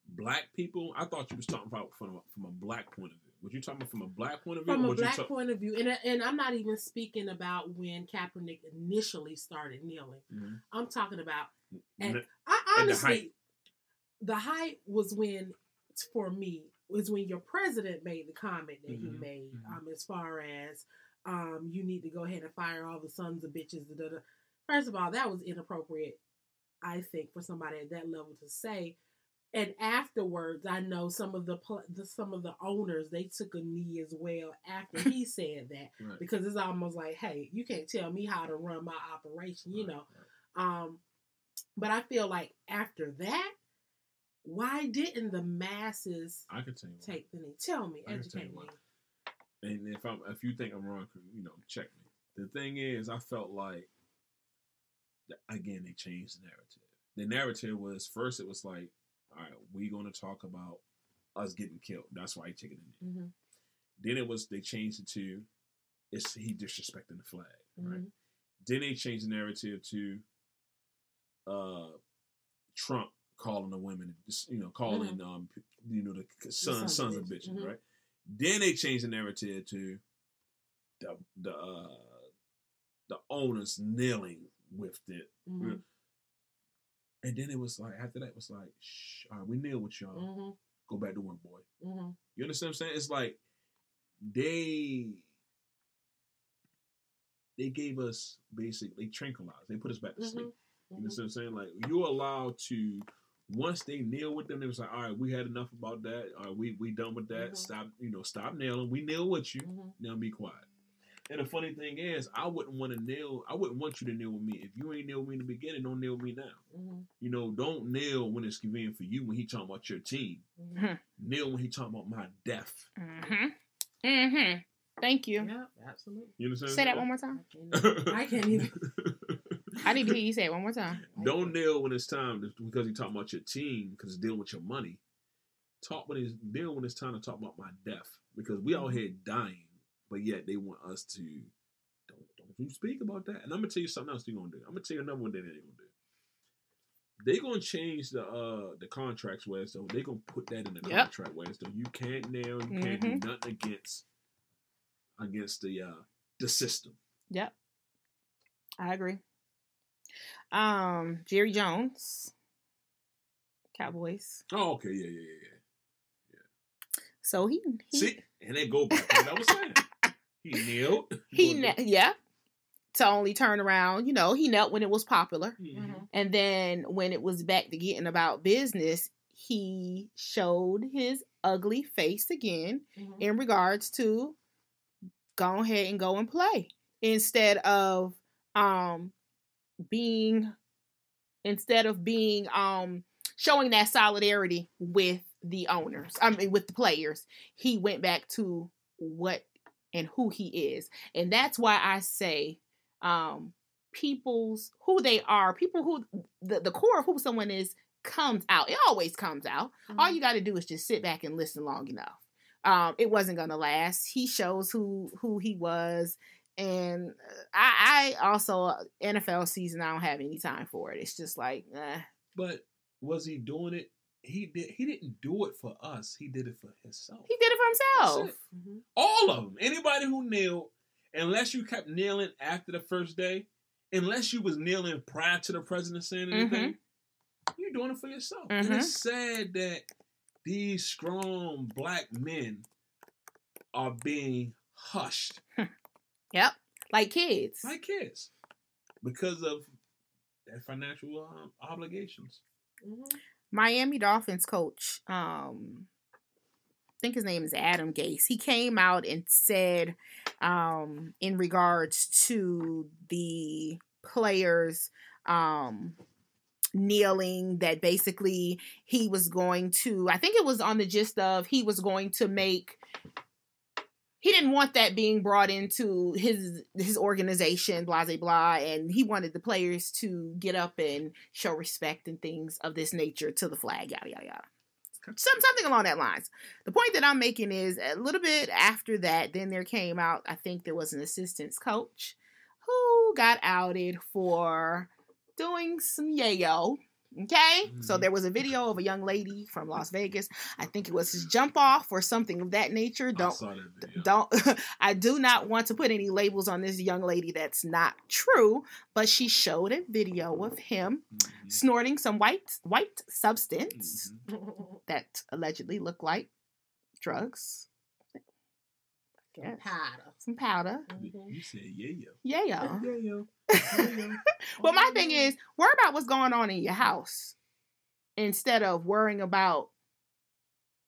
black people? I thought you was talking about from a black point of view. Was you talking about from a black point of view? From a black point of view. And I'm not even speaking about when Kaepernick initially started kneeling. Mm-hmm. I'm talking about, and I honestly, the height was when, for me, was when your president made the comment that he made, as far as, you need to go ahead and fire all the sons of bitches. First of all, that was inappropriate, I think, for somebody at that level to say. And afterwards, I know some of the owners, they took a knee as well after he said that, right. Because it's almost like, hey, you can't tell me how to run my operation, you know. Right. But I feel like after that, why didn't the masses take the knee? Tell me, educate me. And if you think I'm wrong, check me. The thing is, I felt like, again, they changed the narrative. The narrative was, first it was like, all right, we're going to talk about us getting killed. That's why he took it in. Mm-hmm. Then they changed it to, he disrespecting the flag, right? Mm-hmm. Then they changed the narrative to Trump calling the women, calling, the sons of bitches, right? Then they changed the narrative to the owners kneeling with it. Mm-hmm. And then it was like, after that, it was like, shh, all right, we kneel with y'all. Mm-hmm. Go back to work, boy. Mm-hmm. You understand what I'm saying? It's like they gave us basically tranquilized. They put us back to sleep. You understand what I'm saying? Like, you're allowed to, once they kneel with them, it was like, all right, we had enough about that. All right, we done with that. Mm-hmm. Stop kneeling. We kneel with you. Mm-hmm. Now be quiet. And the funny thing is, I wouldn't want you to kneel with me. If you ain't kneel with me in the beginning, don't kneel with me now. Mm-hmm. Don't kneel when it's convenient for you when he talking about your team. Mm-hmm. Kneel when he talking about my death. Mm-hmm. Mm-hmm. Thank you. Yeah, absolutely. You understand? Say that one more time. I can't even. I need to hear you say it one more time. Don't kneel when it's time because he talking about your team because it's dealing with your money. Kneel when it's time to talk about my death because we out here dying. But yet they want us to don't you speak about that. And I'm gonna tell you something else they're gonna do. I'm gonna tell you another one that they're gonna do. They're gonna change the contracts where so they're gonna put that in the contract where so you can't nail, you can't do nothing against the system. Yep. I agree. Jerry Jones, Cowboys. Oh, okay, yeah. So he see, and they go back to what I was saying. He kneeled. To only turn around, he knelt when it was popular. Mm-hmm. And then when it was back to getting about business, he showed his ugly face again in regards to go ahead and go and play. Instead of being showing that solidarity with the owners, with the players, he went back to what and who he is. And that's why I say people's who they are, people who the core of who someone is comes out. It always comes out. Mm-hmm. All you got to do is just sit back and listen long enough. It wasn't going to last. He shows who he was. And I also, NFL season, I don't have any time for it. It's just like, But was he doing it? He didn't do it for us. He did it for himself. He did it for himself. Mm-hmm. All of them. Anybody who kneeled. unless you kept kneeling after the first day, unless you was kneeling prior to the president saying anything, you're doing it for yourself. And it's sad that these strong black men are being hushed. Yep. Like kids. Because of their financial obligations. Miami Dolphins coach, I think his name is Adam Gase. He came out and said, in regards to the players kneeling, that basically he was going to, I think it was on the gist of, he was going to make, he didn't want that being brought into his organization, blah, blah, blah, and he wanted the players to get up and show respect and things of this nature to the flag, yada, yada, yada. Something along that lines. The point that I'm making is a little bit after that, then there came out, I think there was an assistance coach who got outed for doing some yayo. Okay, so there was a video of a young lady from Las Vegas. I think it was his jump off or something of that nature. I do not want to put any labels on this young lady. That's not true. But she showed a video of him snorting some white substance that allegedly looked like drugs. Some powder. You said yayo. Yayo. Well, my thing is, worry about what's going on in your house instead of worrying about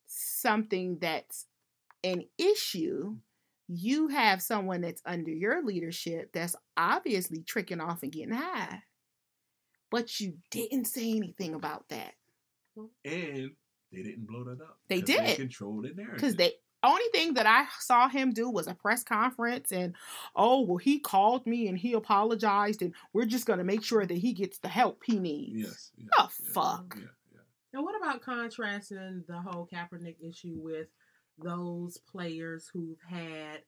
something that's an issue. You have someone that's under your leadership that's obviously tricking off and getting high, but you didn't say anything about that. And they didn't blow that up. They did. They controlled it there. Because only thing that I saw him do was a press conference and, he called me and he apologized and we're just going to make sure that he gets the help he needs. Yes. Fuck. Yeah. And what about contrasting the whole Kaepernick issue with those players who've had,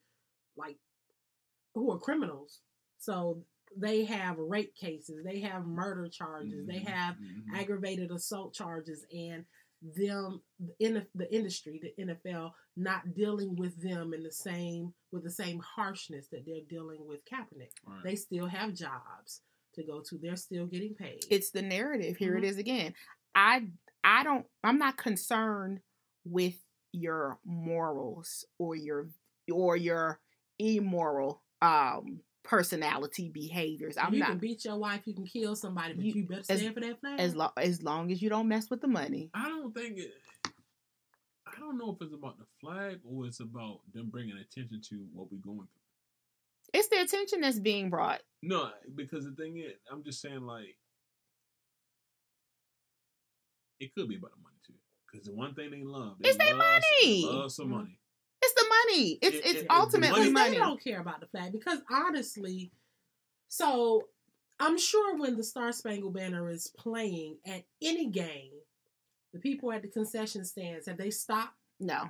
who are criminals? So they have rape cases, they have murder charges, they have aggravated assault charges, and them in the industry, the NFL, not dealing with them with the same harshness that they're dealing with Kaepernick. Right. They still have jobs to go to. They're still getting paid. It's the narrative. Here it is again. I'm not concerned with your morals or your immoral personality behaviors. You can beat your wife, you can kill somebody, but you better stand for that flag. As long as you don't mess with the money. I don't know if it's about the flag or it's about them bringing attention to what we're going through. It's the attention that's being brought. No, because the thing is, I'm just saying, it could be about the money too. Because the one thing they love, is their money. They love some money. It's the money. It's ultimately money. They don't care about the flag because honestly, so I'm sure when the Star Spangled Banner is playing at any game, the people at the concession stands, have they stopped? No.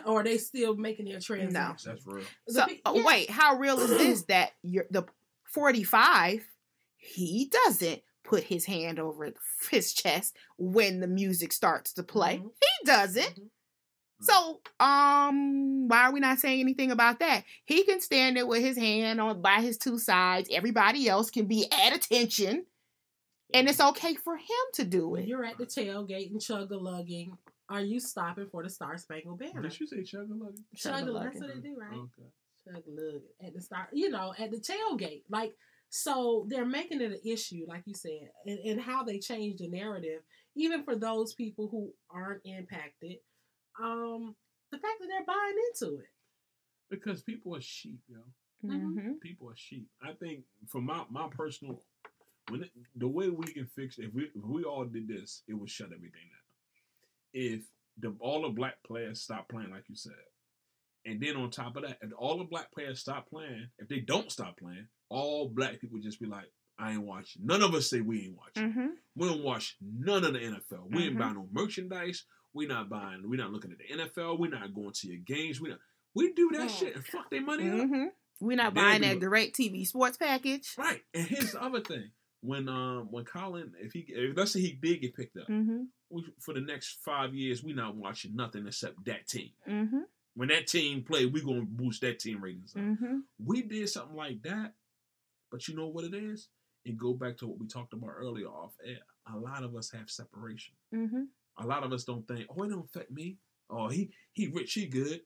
Or are they still making their transactions? No. That's real. So wait, how real is this that the 45, he doesn't put his hand over his chest when the music starts to play. He doesn't. So, why are we not saying anything about that? He can stand there with his hand by his two sides. Everybody else can be at attention. And it's okay for him to do it. When you're at the tailgate and chug-a-lugging, are you stopping for the Star Spangled Banner? Did you say chug-a-lugging? Chug-a-lugging. That's what they do, right? Okay. Chug-a-lugging. At the at the tailgate. So they're making it an issue, like you said, and how they change the narrative, even for those people who aren't impacted. The fact that they're buying into it. Because people are sheep, yo. People are sheep. I think from my personal, the way we can fix it, if we all did this, it would shut everything down. If all the black players stop playing, like you said, and then on top of that, if all the black players stop playing, if they don't stop playing, all black people just be like, I ain't watching. None of us say we ain't watching. We don't watch none of the NFL. We ain't buying no merchandise. We're not looking at the NFL. We're not going to your games. We do that shit and fuck their money up. We're not buying that direct TV sports package. Right. And here's the other thing. When Colin, if let's say he did get picked up, for the next 5 years, we're not watching nothing except that team. when that team play, we're going to boost that team ratings up. Mm-hmm. We did something like that, but you know what it is? And go back to what we talked about earlier off air. A lot of us have separation. Mm-hmm. A lot of us don't think, oh, it don't affect me. Oh, he rich, he good.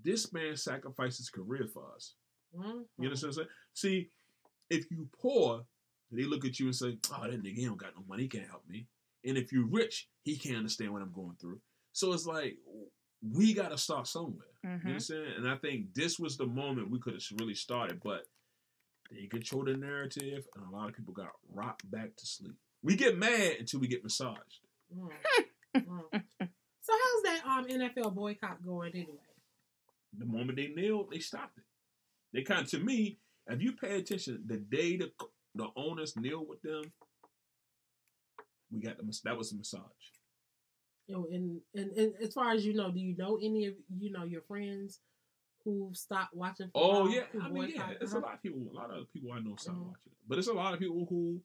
This man sacrificed his career for us. Mm-hmm. You understand what I'm saying? See, if you poor, they look at you and say, oh, that nigga, he don't got no money, he can't help me. And if you're rich, he can't understand what I'm going through. So it's like, we got to start somewhere. Mm-hmm. You understand? And I think this was the moment we could have really started, but they control the narrative, and a lot of people got rocked back to sleep. We get mad until we get massaged. So how's that NFL boycott going anyway? The moment they nailed, they stopped it. They kind of, to me, if you pay attention, the day the owners nailed with them, we got that was a massage. And as far as you know, do you know any of your friends who stopped watching football? Oh yeah, I mean yeah, it's a lot of people I know stopped watching it, but it's a lot of people who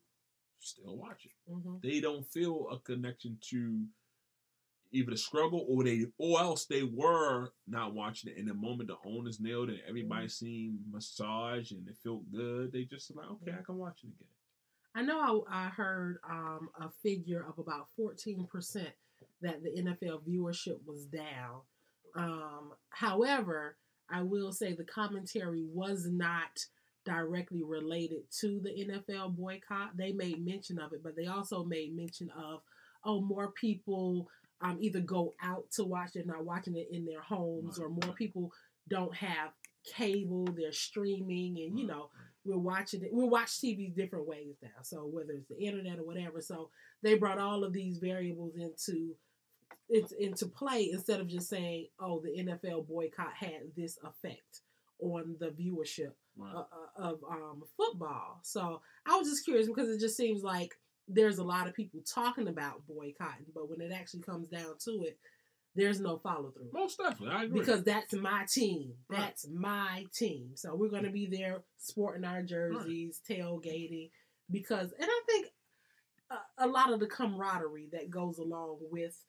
still watch it. Mm-hmm. They don't feel a connection to either the struggle or else they were not watching it. And the moment the owners nailed it, everybody seemed massaged and it felt good. They just like, okay, I can watch it again. I know I heard a figure of about 14% that the NFL viewership was down. However, I will say the commentary was not directly related to the NFL boycott. They made mention of it, but they also made mention of, more people either go out to watch it, not watching it in their homes, or more people don't have cable, they're streaming, and we're watching it. We watch TV different ways now. So whether it's the internet or whatever, so they brought all of these variables into play instead of just saying, oh, the NFL boycott had this effect on the viewership of football. So I was just curious because it just seems like there's a lot of people talking about boycotting, but when it actually comes down to it, there's no follow through. Most definitely, I agree. Because that's my team. That's my team. So we're going to be there sporting our jerseys, tailgating, and I think a lot of the camaraderie that goes along with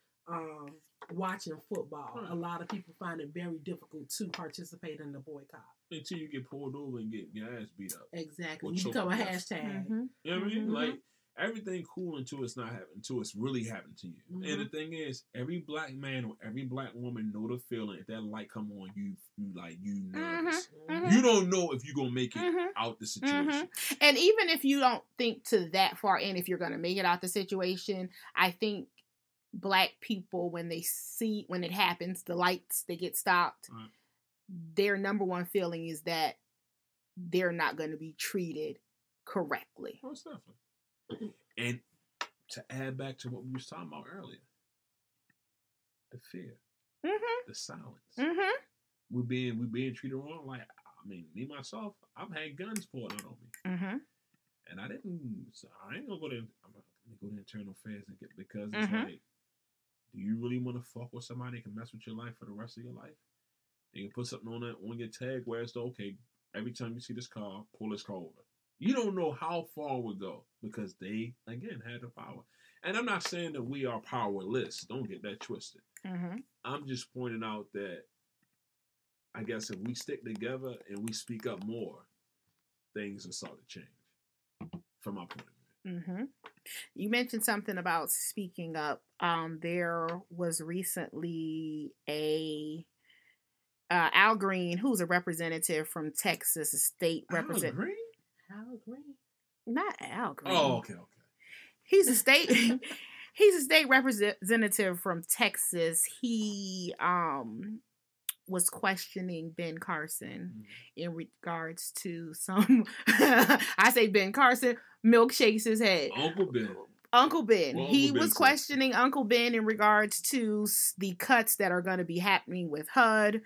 watching football, a lot of people find it very difficult to participate in the boycott. Until you get pulled over and get your ass beat up. Exactly. You become a hashtag. Mm-hmm. You know what I mean? Mm-hmm. Like, everything cool until it's not happening, until it's really happening to you. Mm-hmm. And the thing is, every black man or every black woman know the feeling. If that light come on, you nervous. Mm-hmm. You don't know if you're going to make it out the situation. Mm-hmm. And even if you don't think to that far in, if you're going to make it out the situation, I think black people, when it happens, the lights, they get stopped, their number one feeling is that they're not going to be treated correctly. Most definitely. And to add back to what we was talking about earlier, the fear, the silence. Mm-hmm. We being treated wrong. Like, I mean, me myself, I've had guns pulled out on me, and I didn't. So I ain't gonna go there. I'm gonna go to internal affairs and get, because it's like, do you really want to fuck with somebody that can mess with your life for the rest of your life? They can put something on your tag where it's okay. Every time you see this car, pull this car over. You don't know how far it would go because they, again, had the power. And I'm not saying that we are powerless. Don't get that twisted. Mm-hmm. I'm just pointing out that, I guess, if we stick together and we speak up more, things will start to change, from my point of view. Mm-hmm. You mentioned something about speaking up. There was recently Al Green, who's a representative from Texas, a state representative. Al Green? Not Al Green. Oh, okay. He's a state representative from Texas. He was questioning Ben Carson in regards to some I say Ben Carson milkshakes his head. Uncle Ben. Well, he was questioning Uncle Ben in regards to the cuts that are going to be happening with HUD.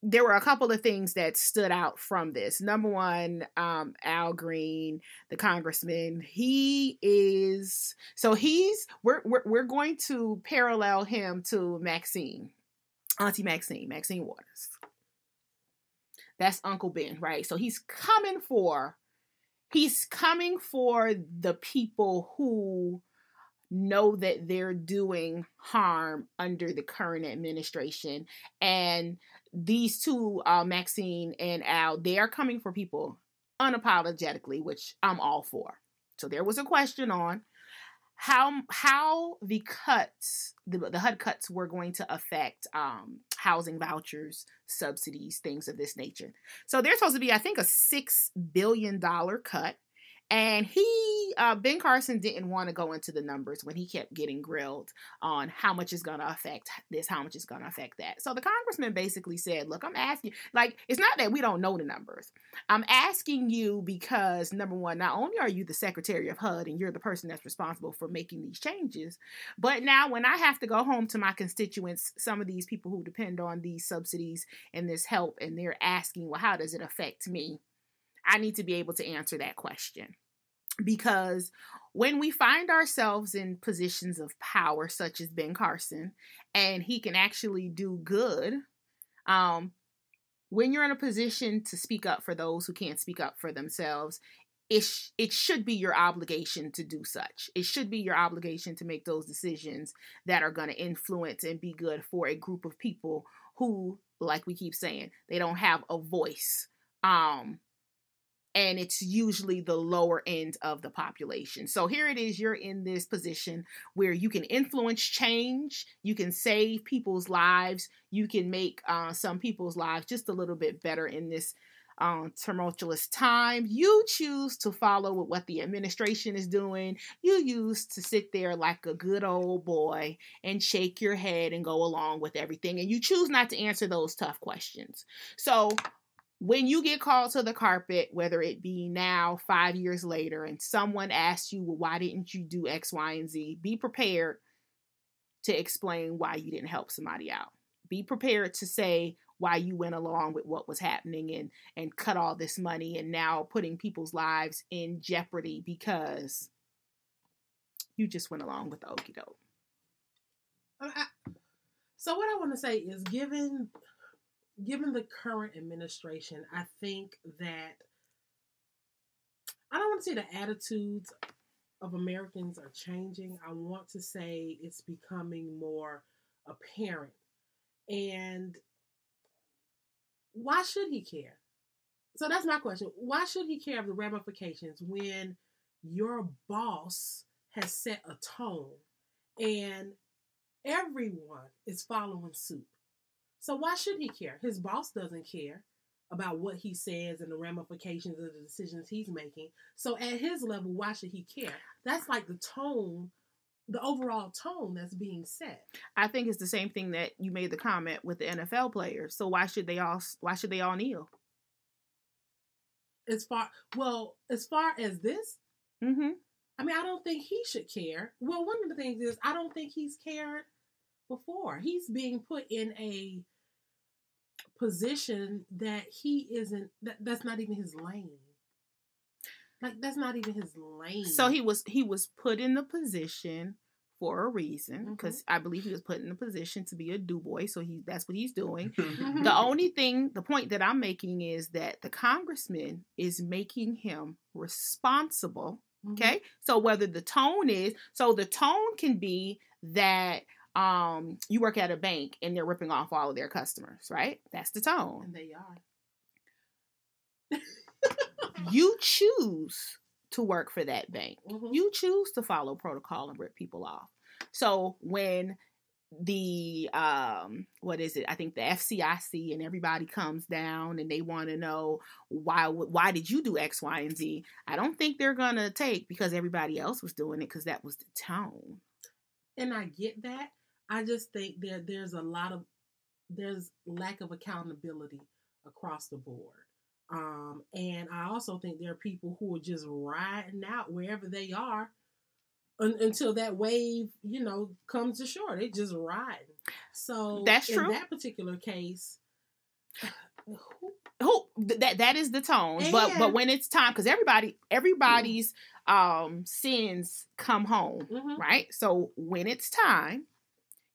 There were a couple of things that stood out from this. Number one, Al Green, the congressman, we're going to parallel him to Auntie Maxine Waters. That's Uncle Ben, right? So he's coming for the people who know that they're doing harm under the current administration. And these two, Maxine and Al, they are coming for people unapologetically, which I'm all for. So there was a question on how the cuts, the HUD cuts, were going to affect housing vouchers, subsidies, things of this nature. So there's supposed to be, I think, a $6 billion cut. And Ben Carson didn't want to go into the numbers when he kept getting grilled on how much is going to affect this, how much is going to affect that. So the congressman basically said, look, I'm asking, like, it's not that we don't know the numbers. I'm asking you because, number one, not only are you the secretary of HUD and you're the person that's responsible for making these changes, but now when I have to go home to my constituents, some of these people who depend on these subsidies and this help, and they're asking, well, how does it affect me? I need to be able to answer that question, because when we find ourselves in positions of power, such as Ben Carson, and he can actually do good, when you're in a position to speak up for those who can't speak up for themselves, it should be your obligation to do such. It should be your obligation to make those decisions that are going to influence and be good for a group of people who, like we keep saying, they don't have a voice. And it's usually the lower end of the population. So here it is, you're in this position where you can influence change, you can save people's lives, you can make some people's lives just a little bit better in this tumultuous time. You choose to follow what the administration is doing. You use to sit there like a good old boy and shake your head and go along with everything. And you choose not to answer those tough questions. So when you get called to the carpet, whether it be now, 5 years later, and someone asks you, well, why didn't you do X, Y, and Z? Be prepared to explain why you didn't help somebody out. Be prepared to say why you went along with what was happening and cut all this money and now putting people's lives in jeopardy because you just went along with the okie doke. So what I want to say is, given the current administration, I think that I don't want to say the attitudes of Americans are changing. I want to say it's becoming more apparent. And why should he care? So that's my question. Why should he care of the ramifications when your boss has set a tone and everyone is following suit? So why should he care? His boss doesn't care about what he says and the ramifications of the decisions he's making. So at his level, why should he care? That's like the tone, the overall tone that's being set. I think it's the same thing that you made the comment with the NFL players. So why should they all kneel? As far as this, mm-hmm. I mean, I don't think he should care. Well, one of the things is I don't think he's cared before. He's being put in a position that he isn't, that's not even his lane. Like, that's not even his lane. So he was put in the position for a reason, because I believe he was put in the position to be a do-boy, so that's what he's doing. The point that I'm making is that the congressman is making him responsible, okay? So whether the tone can be that you work at a bank and they're ripping off all of their customers, right? That's the tone. And they are. You choose to work for that bank. You choose to follow protocol and rip people off. So when the, I think the FCIC and everybody comes down and they want to know why did you do X, Y, and Z? I don't think they're going to take because everybody else was doing it because that was the tone. And I get that. I just think there's lack of accountability across the board. And I also think there are people who are just riding out wherever they are until that wave, comes ashore. They just riding. So that's true. In that particular case, that is the tone. But when it's time, because everybody's sins come home, right? So when it's time,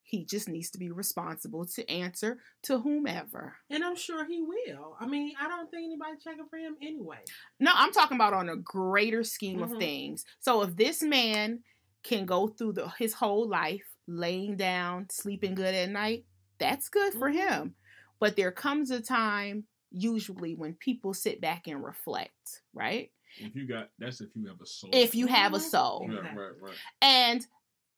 he just needs to be responsible to answer to whomever. And I'm sure he will. I mean, I don't think anybody's checking for him anyway. No, I'm talking about on a greater scheme of things. So if this man can go through his whole life laying down, sleeping good at night, that's good for him. But there comes a time, usually, when people sit back and reflect, right? If you have a soul. If you have a soul. Right. And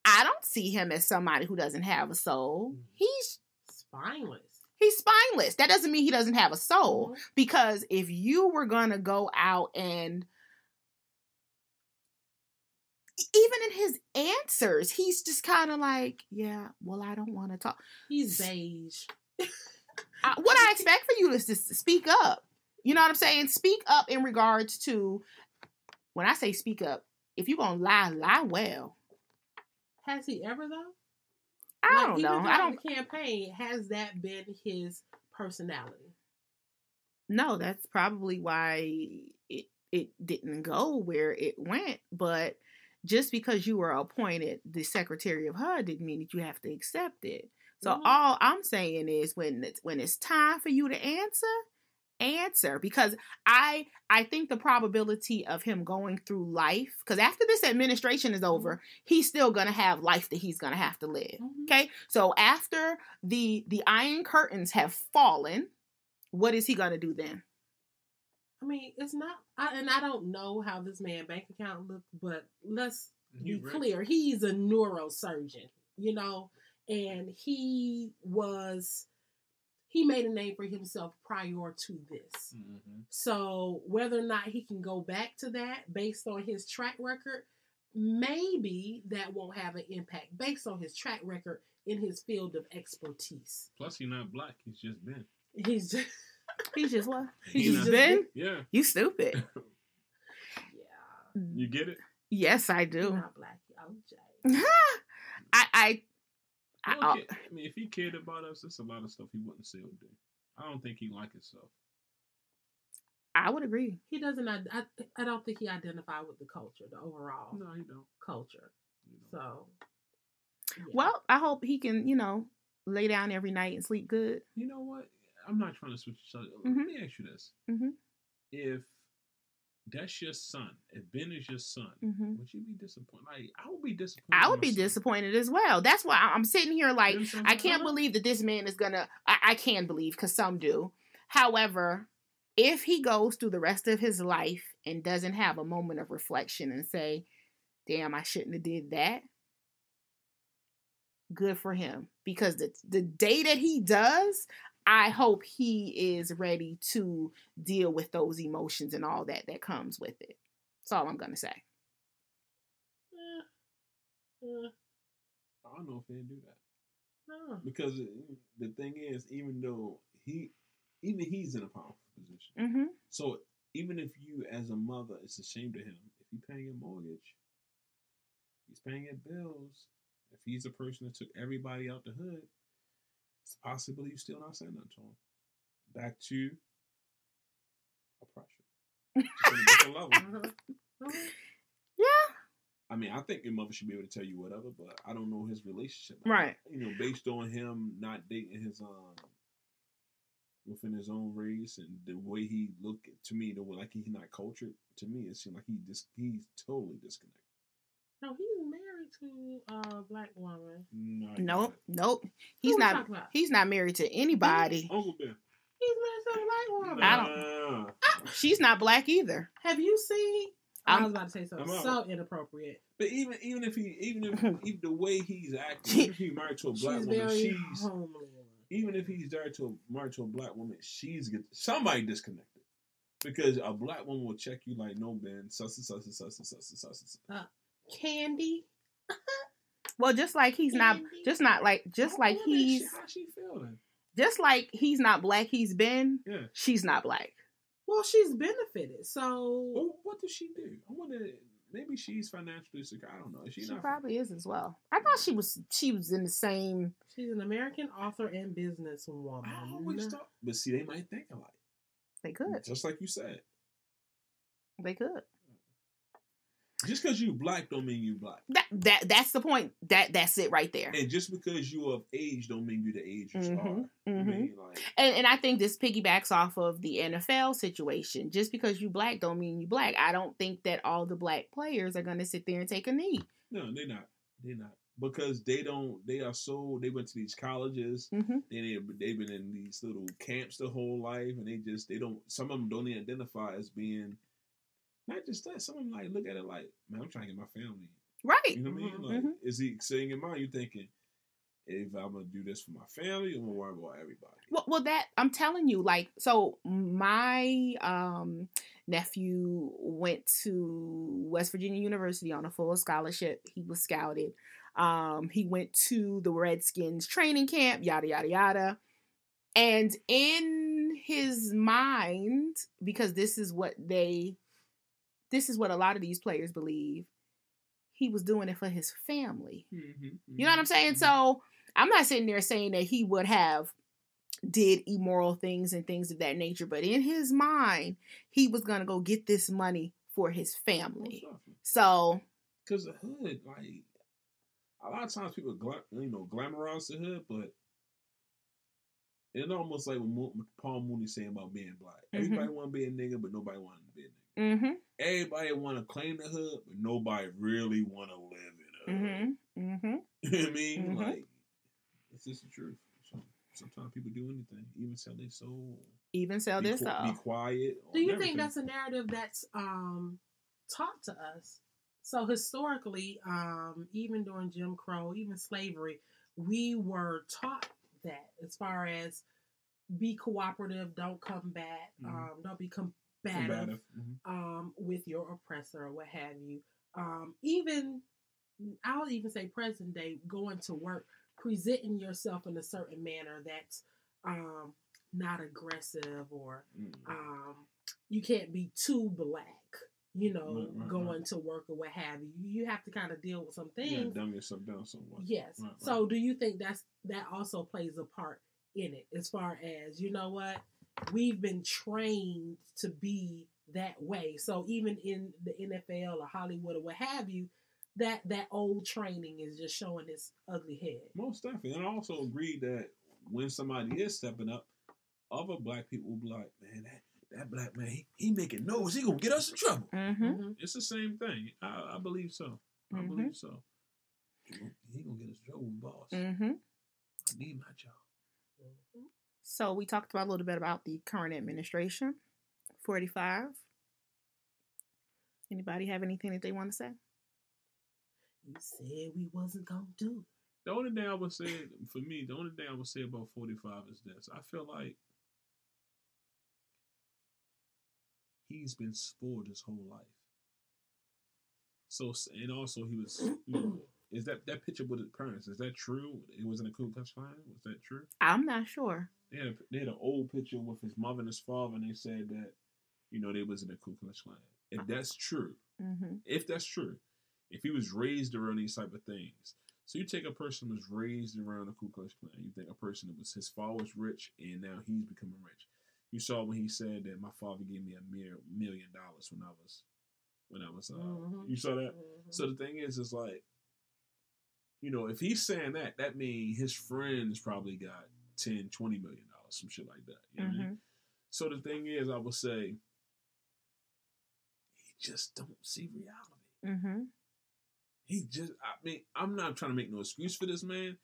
I don't see him as somebody who doesn't have a soul. He's spineless. He's spineless. That doesn't mean he doesn't have a soul. Because if you were going to go out and even in his answers, he's just kind of like, yeah, well, I don't want to talk. He's beige. What I expect for you is to speak up. You know what I'm saying? Speak up in regards to, when I say speak up, if you're going to lie well. Has he ever, though? I don't know. I don't. The campaign, has that been his personality? No, that's probably why it didn't go where it went. But just because you were appointed the Secretary of HUD didn't mean that you have to accept it. So all I'm saying is when it's time for you to answer, because I think the probability of him going through life, because after this administration is over, he's still going to have life that he's going to have to live. Okay. So after the Iron Curtains have fallen, what is he going to do then? I mean, it's not, and I don't know how this man's bank account looked, but let's be clear. He's a neurosurgeon, and he made a name for himself prior to this. So whether or not he can go back to that based on his track record, maybe that won't have an impact based on his track record in his field of expertise. Plus, he's not black. He's just been. He's just what? He's just been? Yeah. You stupid. Yeah. You get it? Yes, I do. He's not black. OJ. I mean, if he cared about us, there's a lot of stuff he wouldn't say or do. I don't think he liked himself. I would agree. He doesn't. I don't think he identified with the culture, the overall. No, he don't. Culture. So. Yeah. Well, I hope he can, lay down every night and sleep good. You know what? I'm not trying to switch. Let me ask you this: if that's your son, if Ben is your son, would you be disappointed? Like, I would be disappointed. I would be disappointed as well. That's why I'm sitting here like, I can't believe that this man is gonna, I can believe, because some do. However, if he goes through the rest of his life and doesn't have a moment of reflection and say, damn, I shouldn't have did that, good for him. Because the day that he does, I hope he is ready to deal with those emotions and all that comes with it. That's all I'm going to say. I don't know if he'd do that. No. Because the thing is, even though he's in a powerful position. So even if you as a mother, it's a shame to him. If he's paying your mortgage, if he's paying your bills, if he's a person that took everybody out the hood, it's possible you still not saying nothing to him. Back to oppression. Just on a different level. Yeah. I mean, I think your mother should be able to tell you whatever, but I don't know his relationship. Right. Based on him not dating his within his own race and the way he looked to me, the way like he's not cultured. To me, it seemed like he's totally disconnected. No, he's married to a black woman. Nope. He's not married to anybody. Uncle Ben. He's married to a black woman. I don't. She's not black either. Have you seen? I was about to say something so inappropriate. But even if the way he's acting, even if he's married to a black woman, homely. Even if he's married to a black woman, somebody disconnected. Because a black woman will check you like, no, Ben, sus. Candy. Well, just like he's not black, he's not black, he's been. Yeah. She's not black. Well, she's benefited. So, well, what does she do? I wonder. Maybe she's financially secure. I don't know. She probably is as well. I thought she was in the same. She's an American author and businesswoman. I always thought, but see, they might think alike. They could, just like you said. They could. Just because you black don't mean you black. That's the point. That's it right there. And just because you of age don't mean you the age you are. I mean, and I think this piggybacks off of the NFL situation. Just because you black don't mean you black. I don't think that all the black players are going to sit there and take a knee No, they're not. They're not. Because they went to these colleges, they've been in these little camps their whole life, and some of them don't even identify as being, not just that, some of them like look at it like, man, I'm trying to get my family. Right. You know what I mean? Like, is he saying in mind, you thinking, if I'm going to do this for my family, I'm going to worry about everybody? Well, that, I'm telling you, like, so my nephew went to West Virginia University on a full scholarship. He was scouted. He went to the Redskins training camp, yada, yada, yada. And in his mind, because this is what a lot of these players believe, he was doing it for his family. You know what I'm saying? So I'm not sitting there saying that he would have did immoral things and things of that nature, but in his mind, he was going to go get this money for his family. So, because the hood, like, a lot of times people, glamorize the hood, but it's almost like what Paul Mooney saying about being black. Everybody want to be a nigga, but nobody want to be a nigga. Everybody want to claim the hood, but nobody really want to live in the hood. You know what I mean? Like, it's just the truth. Sometimes people do anything, even sell their soul. Even sell their soul. Be quiet. Do you think that's a narrative that's taught to us? So historically, even during Jim Crow, even slavery, we were taught that as far as be cooperative, don't combat, don't be combative with your oppressor or what have you. I'll even say present day, going to work, presenting yourself in a certain manner that's not aggressive, or you can't be too black, going to work or what have you. You have to kind of deal with some things. Yeah, dumb yourself down somewhat. Yes. Right. So do you think that also plays a part in it, as far as, you know what, we've been trained to be that way. So even in the NFL or Hollywood or what have you, that old training is just showing its ugly head. Most definitely. And I also agree that when somebody is stepping up, other black people will be like, man, that black man, he making noise. He gonna get us in trouble. It's the same thing. I believe so. I believe so. He gonna get us in trouble, boss. I need my job. So we talked about a little bit about the current administration, 45. Anybody have anything that they want to say? You said we wasn't going to do it. The only thing I would say, for me, about 45 is this. I feel like he's been spoiled his whole life. So, and also he was, is that picture with his parents, is that true? It was in a Ku Klux Klan? Was that true? I'm not sure. They had an old picture with his mother and his father, and they said that, they was in a Ku Klux Klan. If that's true, if he was raised around these type of things, so you take a person who was raised around the Ku Klux Klan, you think a person that was, his father was rich, and now he's becoming rich. You saw when he said that my father gave me $1 million when I was you saw that? So the thing is like, if he's saying that, that means his friends probably got $10, $20 million, some shit like that. You know what I mean? So the thing is, I would say, he just don't see reality. I'm not trying to make no excuse for this man.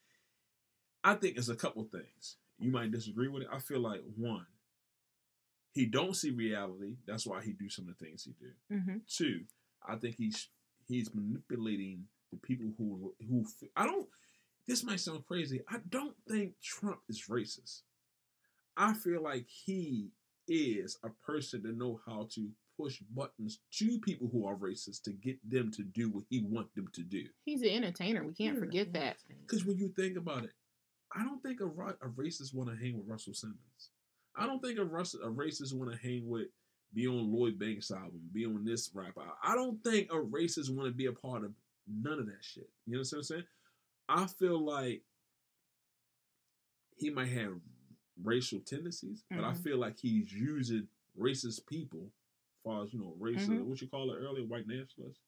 I think it's a couple things. You might disagree with it. I feel like, one, he don't see reality. That's why he do some of the things he do. Two, I think he's manipulating the people who this might sound crazy. I don't think Trump is racist. I feel like he is a person that know how to push buttons to people who are racist to get them to do what he wants them to do. He's an entertainer. We can't forget that. Because when you think about it, I don't think a racist want to hang with Russell Simmons. I don't think a racist want to hang with, be on Lloyd Banks' album, be on this rap album. I don't think a racist want to be a part of none of that shit. You know what I'm saying? I feel like he might have racial tendencies, but I feel like he's using racist people, as far as, racist, what you call it earlier, white nationalists.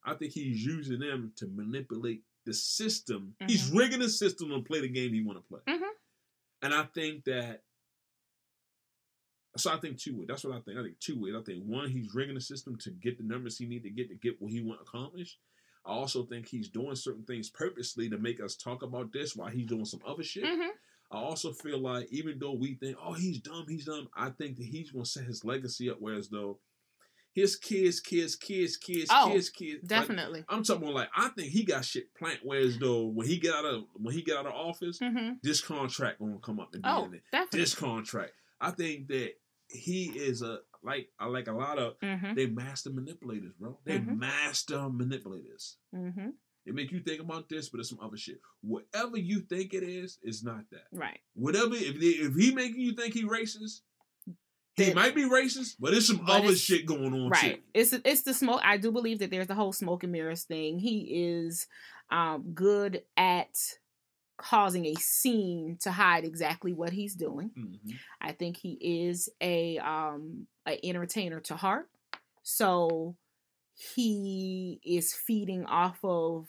I think he's using them to manipulate the system. He's rigging the system to play the game he want to play. And I think that, so I think two ways. That's what I think. I think two ways. I think one, he's rigging the system to get the numbers he need to get what he want accomplished. I also think he's doing certain things purposely to make us talk about this while he's doing some other shit. Mm-hmm. I also feel like even though we think, oh, he's dumb, I think that he's going to set his legacy up where as though his kids. Definitely. Like, I'm talking about, like, I think he got shit planned. Whereas though when he get out of office, this contract gonna come up and be in it. Definitely. This contract. I think that he is like a lot of they master manipulators, bro. They master manipulators. Mm-hmm. They make you think about this, but it's some other shit. Whatever you think it is not that. Right. Whatever if he making you think he racist. He might be racist, but there's some other shit going on too. It's the smoke. I do believe that there's the whole smoke and mirrors thing. He is good at causing a scene to hide exactly what he's doing. Mm-hmm. I think he is a entertainer to heart. So he is feeding off of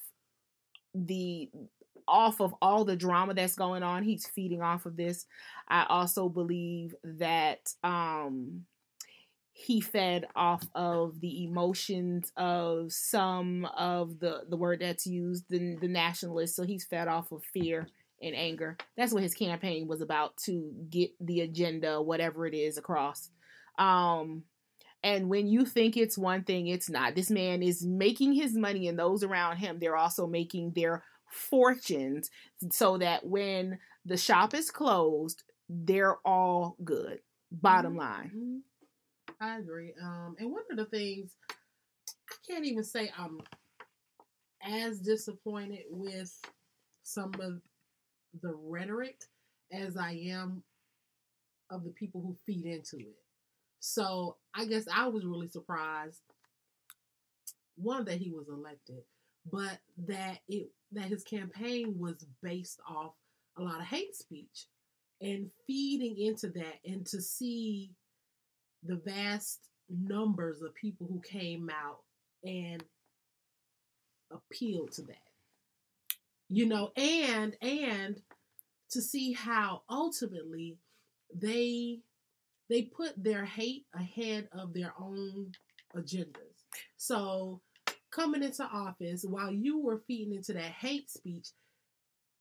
all the drama that's going on. He's feeding off of this. I also believe that he fed off of the emotions of some of the word that's used, the nationalists. So he's fed off of fear and anger. That's what his campaign was about, to get the agenda, whatever it is, across. And when you think it's one thing, it's not. This man is making his money, and those around him, they're also making their fortunes, so that when the shop is closed, they're all good. Bottom line. I agree. And one of the things, I can't even say I'm as disappointed with some of the rhetoric as I am of the people who feed into it. So I guess I was really surprised, one, that he was elected, but that his campaign was based off a lot of hate speech and feeding into that, and to see the vast numbers of people who came out and appealed to that, and to see how ultimately they put their hate ahead of their own agendas. So coming into office, while you were feeding into that hate speech,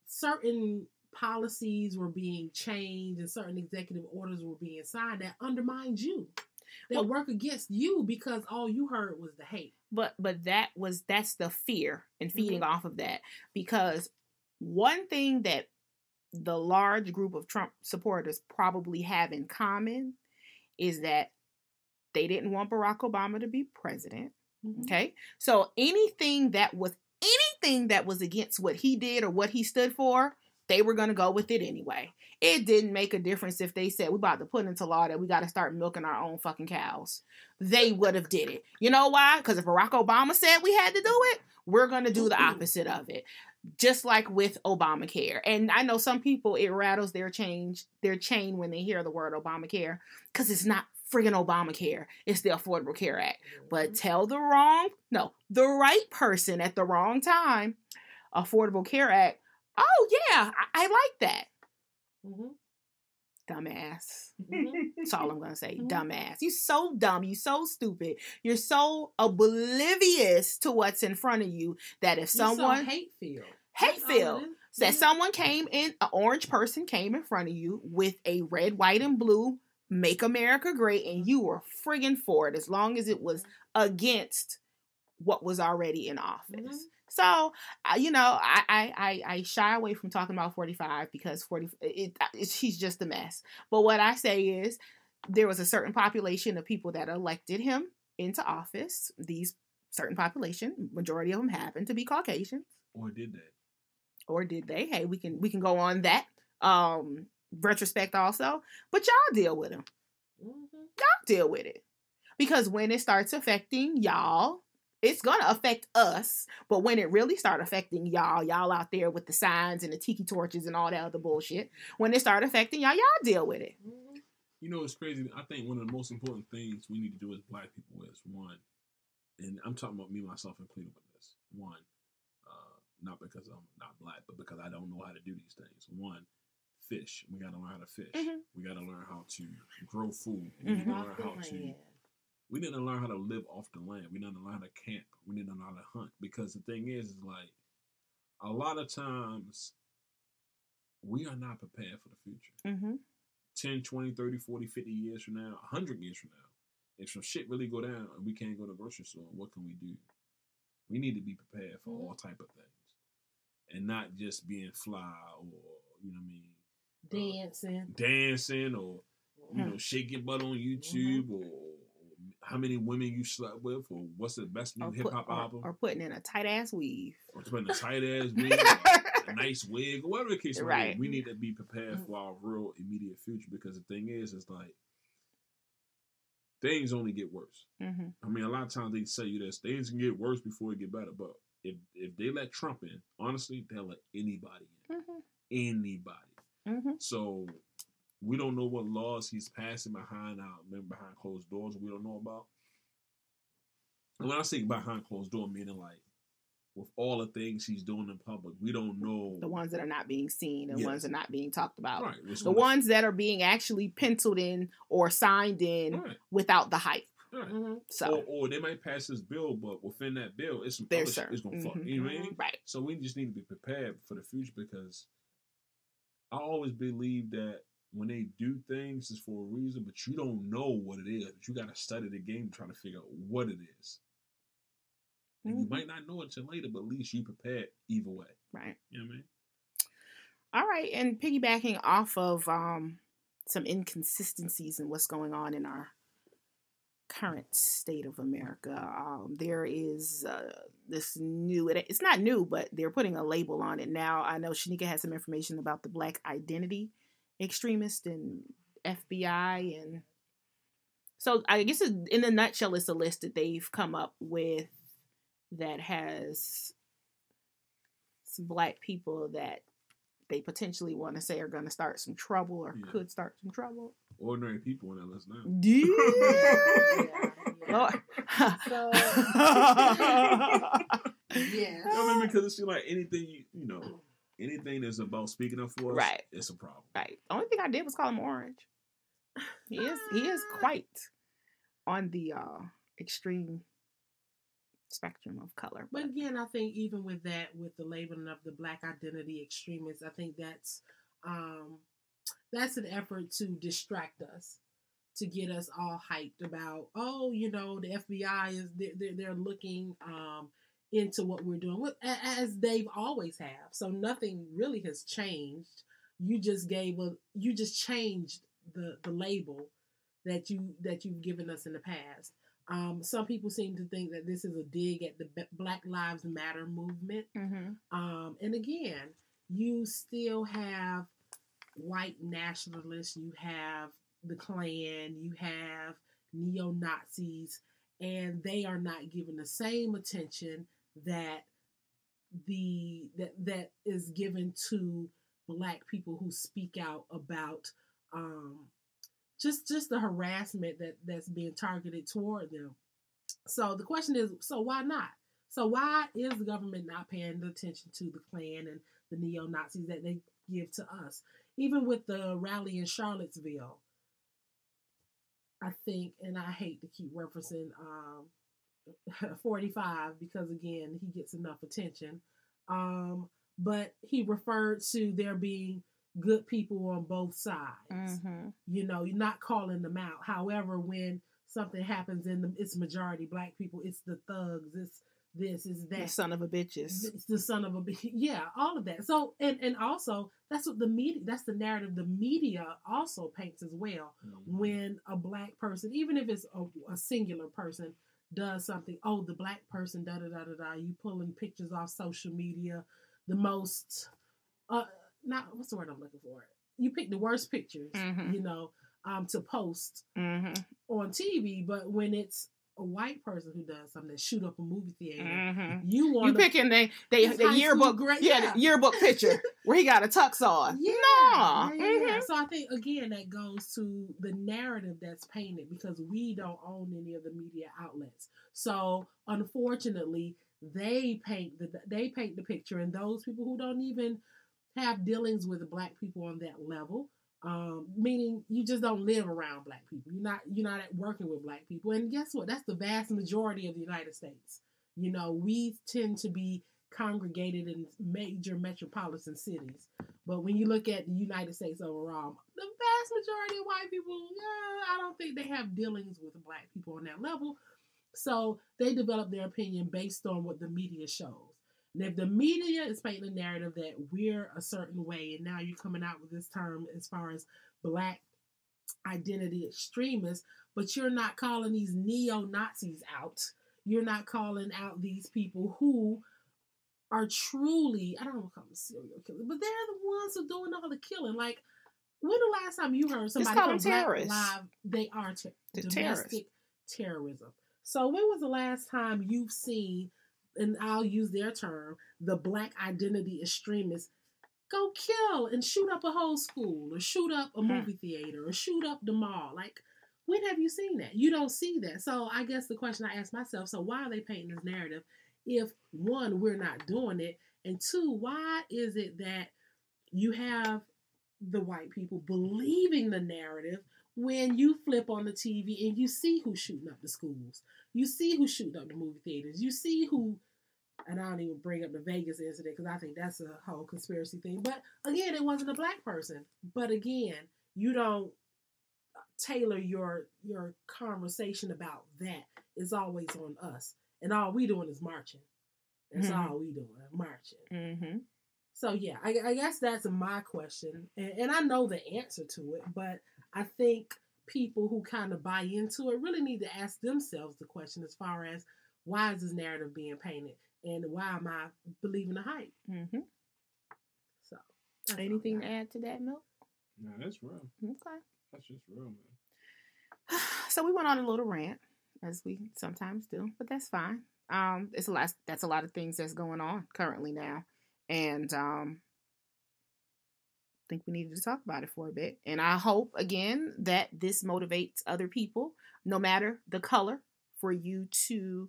certain policies were being changed and certain executive orders were being signed that undermined you, that work against you, because all you heard was the hate. But that's the fear and feeding off of that. Because one thing that the large group of Trump supporters probably have in common is that they didn't want Barack Obama to be president. Okay? So anything that was against what he did or what he stood for, they were going to go with it anyway. It didn't make a difference if they said, we're about to put into law that we got to start milking our own fucking cows. They would have did it. You know why? Because if Barack Obama said we had to do it, we're going to do the opposite of it. Just like with Obamacare. And I know some people, it rattles their chain when they hear the word Obamacare, because it's not friggin' Obamacare. It's the Affordable Care Act. But tell the right person at the wrong time, Affordable Care Act, oh yeah, I like that. Dumbass. That's all I'm going to say. Dumbass. You so dumb. You so stupid. You're so oblivious to what's in front of you that if someone... Hate-filled. That someone came in, an orange person came in front of you with a red, white, and blue Make America Great, and you were friggin' for it, as long as it was against what was already in office. So, I shy away from talking about 45 because he's just a mess. But what I say is, there was a certain population of people that elected him into office. These certain population, majority of them happen to be Caucasians. Or did they? Hey, we can go on that retrospect also. But y'all deal with him. Y'all deal with it. Because when it starts affecting y'all, it's going to affect us. But when it really start affecting y'all out there with the signs and the tiki torches and all that other bullshit, when it start affecting y'all deal with it. You know, it's crazy. I think one of the most important things we need to do as Black people is, one, and I'm talking about me, myself, included with this. One, not because I'm not Black, but because I don't know how to do these things. One, fish. We got to learn how to fish. We got to learn how to grow food. We got to learn how to we need to learn how to live off the land. We need to learn how to camp. We need to learn how to hunt. Because the thing is like, a lot of times, we are not prepared for the future. Mm-hmm. 10, 20, 30, 40, 50 years from now, 100 years from now, if some shit really go down and we can't go to the grocery store, what can we do? We need to be prepared for all type of things. And not just being fly or, you know what I mean? Dancing or, you know, shake your butt on YouTube or how many women you slept with or what's the best new hip-hop album. Or putting in a tight-ass weave. Or putting a tight-ass wig, a nice wig, or whatever the case may be. We need to be prepared for our real immediate future because the thing is like, things only get worse. Mm-hmm. I mean, a lot of times they say you this, things can get worse before it get better, but if they let Trump in, honestly, they'll let anybody in. Mm-hmm. Anybody. Mm-hmm. So we don't know what laws he's passing behind closed doors we don't know about. And when I say behind closed door, meaning like with all the things he's doing in public, we don't know. The ones that are not being seen and ones that are not being talked about. Right. The ones that are being actually penciled in or signed in without the hype. Right. Mm-hmm. So, or they might pass this bill, but within that bill, it's some other shit. It's gonna fuck. You know what I mean? Right. So we just need to be prepared for the future because I always believe that when they do things, it's for a reason, but you don't know what it is. But you got to study the game, trying to figure out what it is. And you might not know it until later, but at least you prepared either way. Right. You know what I mean? All right, and piggybacking off of some inconsistencies in what's going on in our current state of America, there is this new, it's not new, but they're putting a label on it now. I know Sheneka has some information about the Black identity extremist and FBI, and so I guess in a nutshell, it's a list that they've come up with that has some Black people that they potentially want to say are going to start some trouble or could start some trouble. Ordinary people on that list now. Lord. So, yeah. I mean, because it's like anything, anything that's about speaking up for us, it's a problem. Right. The only thing I did was call him orange. He is quite on the extreme spectrum of color. But again, I think even with that, with the labeling of the Black identity extremists, I think that's an effort to distract us, to get us all hyped about, the FBI is they're looking into what we're doing, as they've always have. So nothing really has changed. You just changed the label that you've given us in the past. Some people seem to think that this is a dig at the Black Lives Matter movement. Mm-hmm. And again, you still have white nationalists, you have the Klan, you have neo-Nazis, and they are not given the same attention that that is given to Black people who speak out about just the harassment that's being targeted toward them. So the question is, so why not? So why is the government not paying attention to the Klan and the neo-Nazis that they give to us? Even with the rally in Charlottesville, I think, and I hate to keep referencing 45 because, again, he gets enough attention. But he referred to there being good people on both sides. Mm-hmm. You're not calling them out. However, when something happens it's majority Black people, it's the thugs, it's this, it's that. The son of a bitches. It's the son of a bitch. Yeah, all of that. So, and also, that's what that's the narrative the media also paints as well. Mm-hmm. When a Black person, even if it's a singular person, does something, the Black person, da-da-da-da-da, you pulling pictures off social media, the most, what's the word I'm looking for? You pick the worst pictures, mm-hmm. To post mm-hmm. on TV, but when it's a white person who does something, that shoot up a movie theater, mm-hmm. you picking the yearbook, the yearbook picture where he got a tux on. Yeah, no. Yeah. Mm-hmm. So I think again that goes to the narrative that's painted because we don't own any of the media outlets. So unfortunately, they paint the picture, and those people who don't even have dealings with Black people on that level, Meaning you just don't live around black people. You're not working with black people. And guess what? That's the vast majority of the United States. You know, we tend to be congregated in major metropolitan cities. But when you look at the United States overall, the vast majority of white people, I don't think they have dealings with black people on that level. So they develop their opinion based on what the media shows. And if the media is painting a narrative that we're a certain way, and now you're coming out with this term as far as black identity extremists, but you're not calling these neo-Nazis out. You're not calling out these people who are truly, I don't want to call them serial killers, but they're the ones who are doing all the killing. Like, when the last time you heard somebody from Black Live, they are domestic terrorism. So when was the last time you've seen, and I'll use their term, the black identity extremists go kill and shoot up a whole school or shoot up a movie theater or shoot up the mall? Like, when have you seen that? You don't see that. So I guess the question I ask myself, so why are they painting this narrative if, one, we're not doing it, and two, why is it that you have the white people believing the narrative when you flip on the TV and you see who's shooting up the schools, you see who's shooting up the movie theaters, you see who, and I don't even bring up the Vegas incident because I think that's a whole conspiracy thing, but again, it wasn't a black person. But again, you don't tailor your conversation about that. It's always on us, and all we doing is marching. That's all we doing, marching. Mm-hmm. So yeah, I guess that's my question, and I know the answer to it, but I think people who kind of buy into it really need to ask themselves the question as far as, why is this narrative being painted, and why am I believing the hype? Mm-hmm. So, anything to add to that, Milk? No, that's real. Okay, that's just real, man. So we went on a little rant, as we sometimes do, but that's fine. It's a lot. That's a lot of things that's going on currently now, and I think we needed to talk about it for a bit. And I hope again that this motivates other people, no matter the color, for you to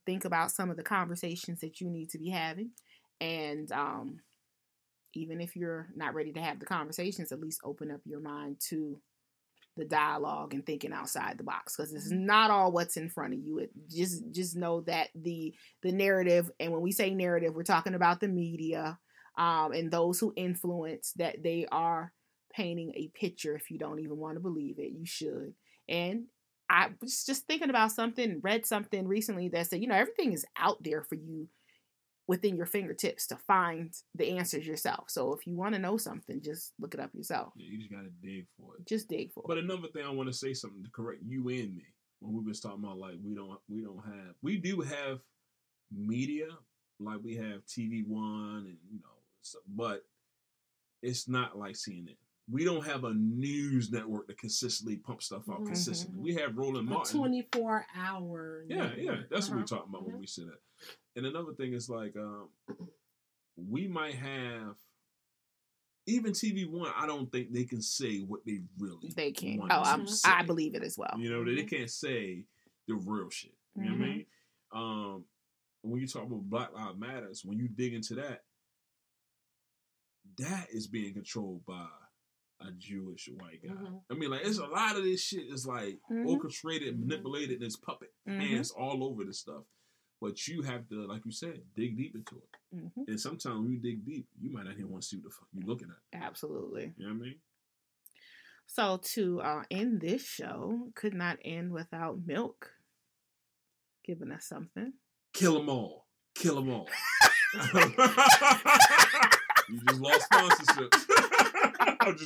think about some of the conversations that you need to be having, and even if you're not ready to have the conversations, at least open up your mind to the dialogue and thinking outside the box, because it's not all what's in front of you. It just know that the narrative, and when we say narrative, we're talking about the media and those who influence, that they are painting a picture. If you don't even want to believe it, you should. And I was just thinking about read something recently that said, everything is out there for you within your fingertips to find the answers yourself. So if you want to know something, just look it up yourself. Yeah, you just got to dig for it. Just dig for it. But another thing, I want to say something to correct you and me. When we was talking about, like, we do have media, like we have TV One and, but it's not like CNN. We don't have a news network that consistently pumps stuff out consistently. We have Roland Martin. 24-hour. Yeah. That's what we're talking about when we say that. And another thing is, like, we might have, even TV One, I don't think they can say what they really They can't. want to say. I believe it as well. They can't say the real shit. You know what I mean? When you talk about Black Lives Matters, when you dig into that, that is being controlled by a Jewish white guy. I mean, like, it's a lot of this shit is like orchestrated, manipulated, and it's puppet hands all over this stuff. But you have to, like you said, dig deep into it. And sometimes when you dig deep, you might not even want to see what the fuck you're looking at. Absolutely. You know what I mean? So to end this show, could not end without Milk giving us something. Kill them all. Kill them all. You just lost sponsorship. I'm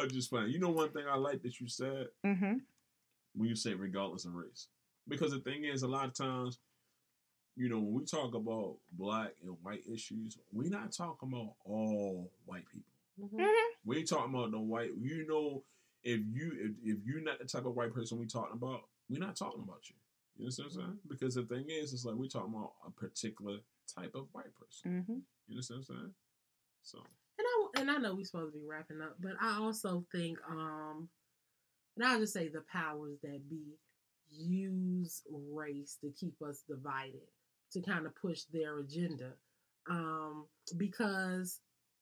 just playing. You know one thing I like that you said? When you say regardless of race. Because the thing is, a lot of times, when we talk about black and white issues, we're not talking about all white people. We ain't talking about no white. If you're not the type of white person we talking about, we're not talking about you. You understand what I'm saying? Because the thing is, it's like we're talking about a particular type of white person. You understand what I'm saying? So. And I know we're supposed to be wrapping up, but I also think, and I'll just say the powers that be use race to keep us divided, to kind of push their agenda. Because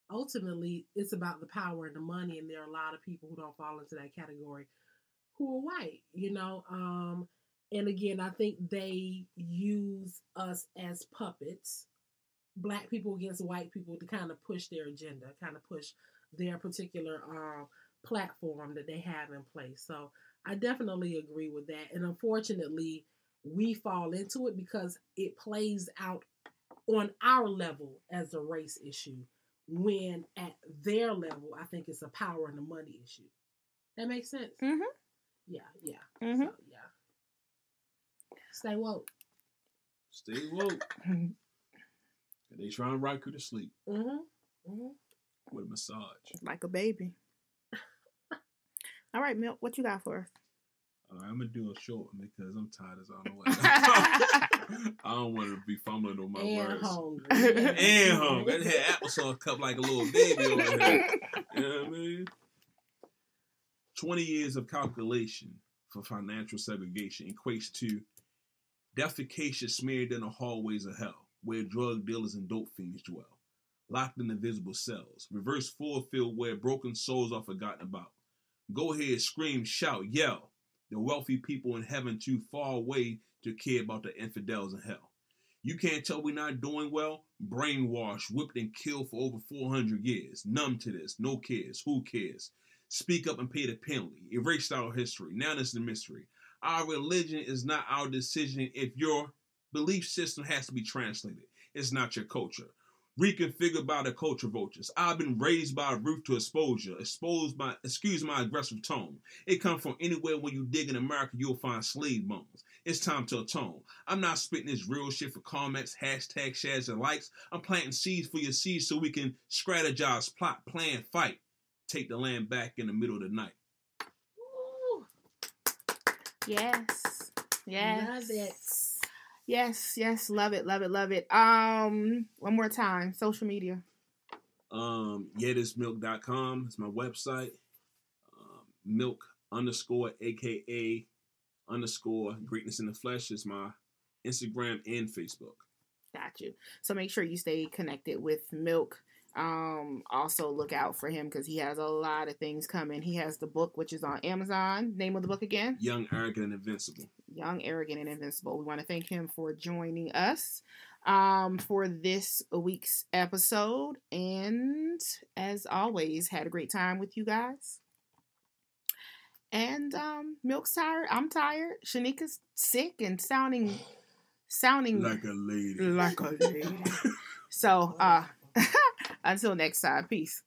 ultimately it's about the power and the money, and there are a lot of people who don't fall into that category who are white, and again, I think they use us as puppets, black people against white people, to kind of push their agenda, kind of push their particular platform that they have in place. So I definitely agree with that. And unfortunately, we fall into it because it plays out on our level as a race issue, when at their level, I think it's a power and a money issue. That makes sense? Mm-hmm. Yeah. Mm-hmm. So, yeah. Stay woke. Stay woke. They trying to rock you to sleep. With a massage. Like a baby. All right, Milk, what you got for us? I'm going to do a short one because I'm tired as I don't know what. I don't want to be fumbling on my words. Hungry. And hungry. I had applesauce cup like a little baby over here. You know what I mean? 20 years of calculation for financial segregation equates to defecation smeared in the hallways of hell, where drug dealers and dope fiends dwell, locked in invisible cells, reverse fulfilled where broken souls are forgotten about. Go ahead, scream, shout, yell. The wealthy people in heaven too far away to care about the infidels in hell. You can't tell we're not doing well? Brainwashed, whipped, and killed for over 400 years. Numb to this, no cares, who cares? Speak up and pay the penalty. Erased our history. Now this is the mystery. Our religion is not our decision if your belief system has to be translated. It's not your culture. Reconfigured by the culture vultures. I've been raised by a roof to exposure. Excuse my aggressive tone. It comes from anywhere when you dig in America, you'll find slave bones. It's time to atone. I'm not spitting this real shit for comments, hashtag shares, and likes. I'm planting seeds for your seeds so we can strategize, plot, plan, fight. Take the land back in the middle of the night. Ooh. Yes. Love it. Yes, love it. One more time, social media. Thismilk.com. It's my website. Milk _AKA _ Greatness in the Flesh is my Instagram and Facebook. Got you. So make sure you stay connected with Milk. Also look out for him because he has a lot of things coming. He has the book, which is on Amazon. Name of the book again? Young, Arrogant, and Invincible. Young, Arrogant, and Invincible. We want to thank him for joining us for this week's episode. And as always, had a great time with you guys. And Milk's tired. I'm tired. Sheneka's sick and sounding like a lady. So until next time, peace.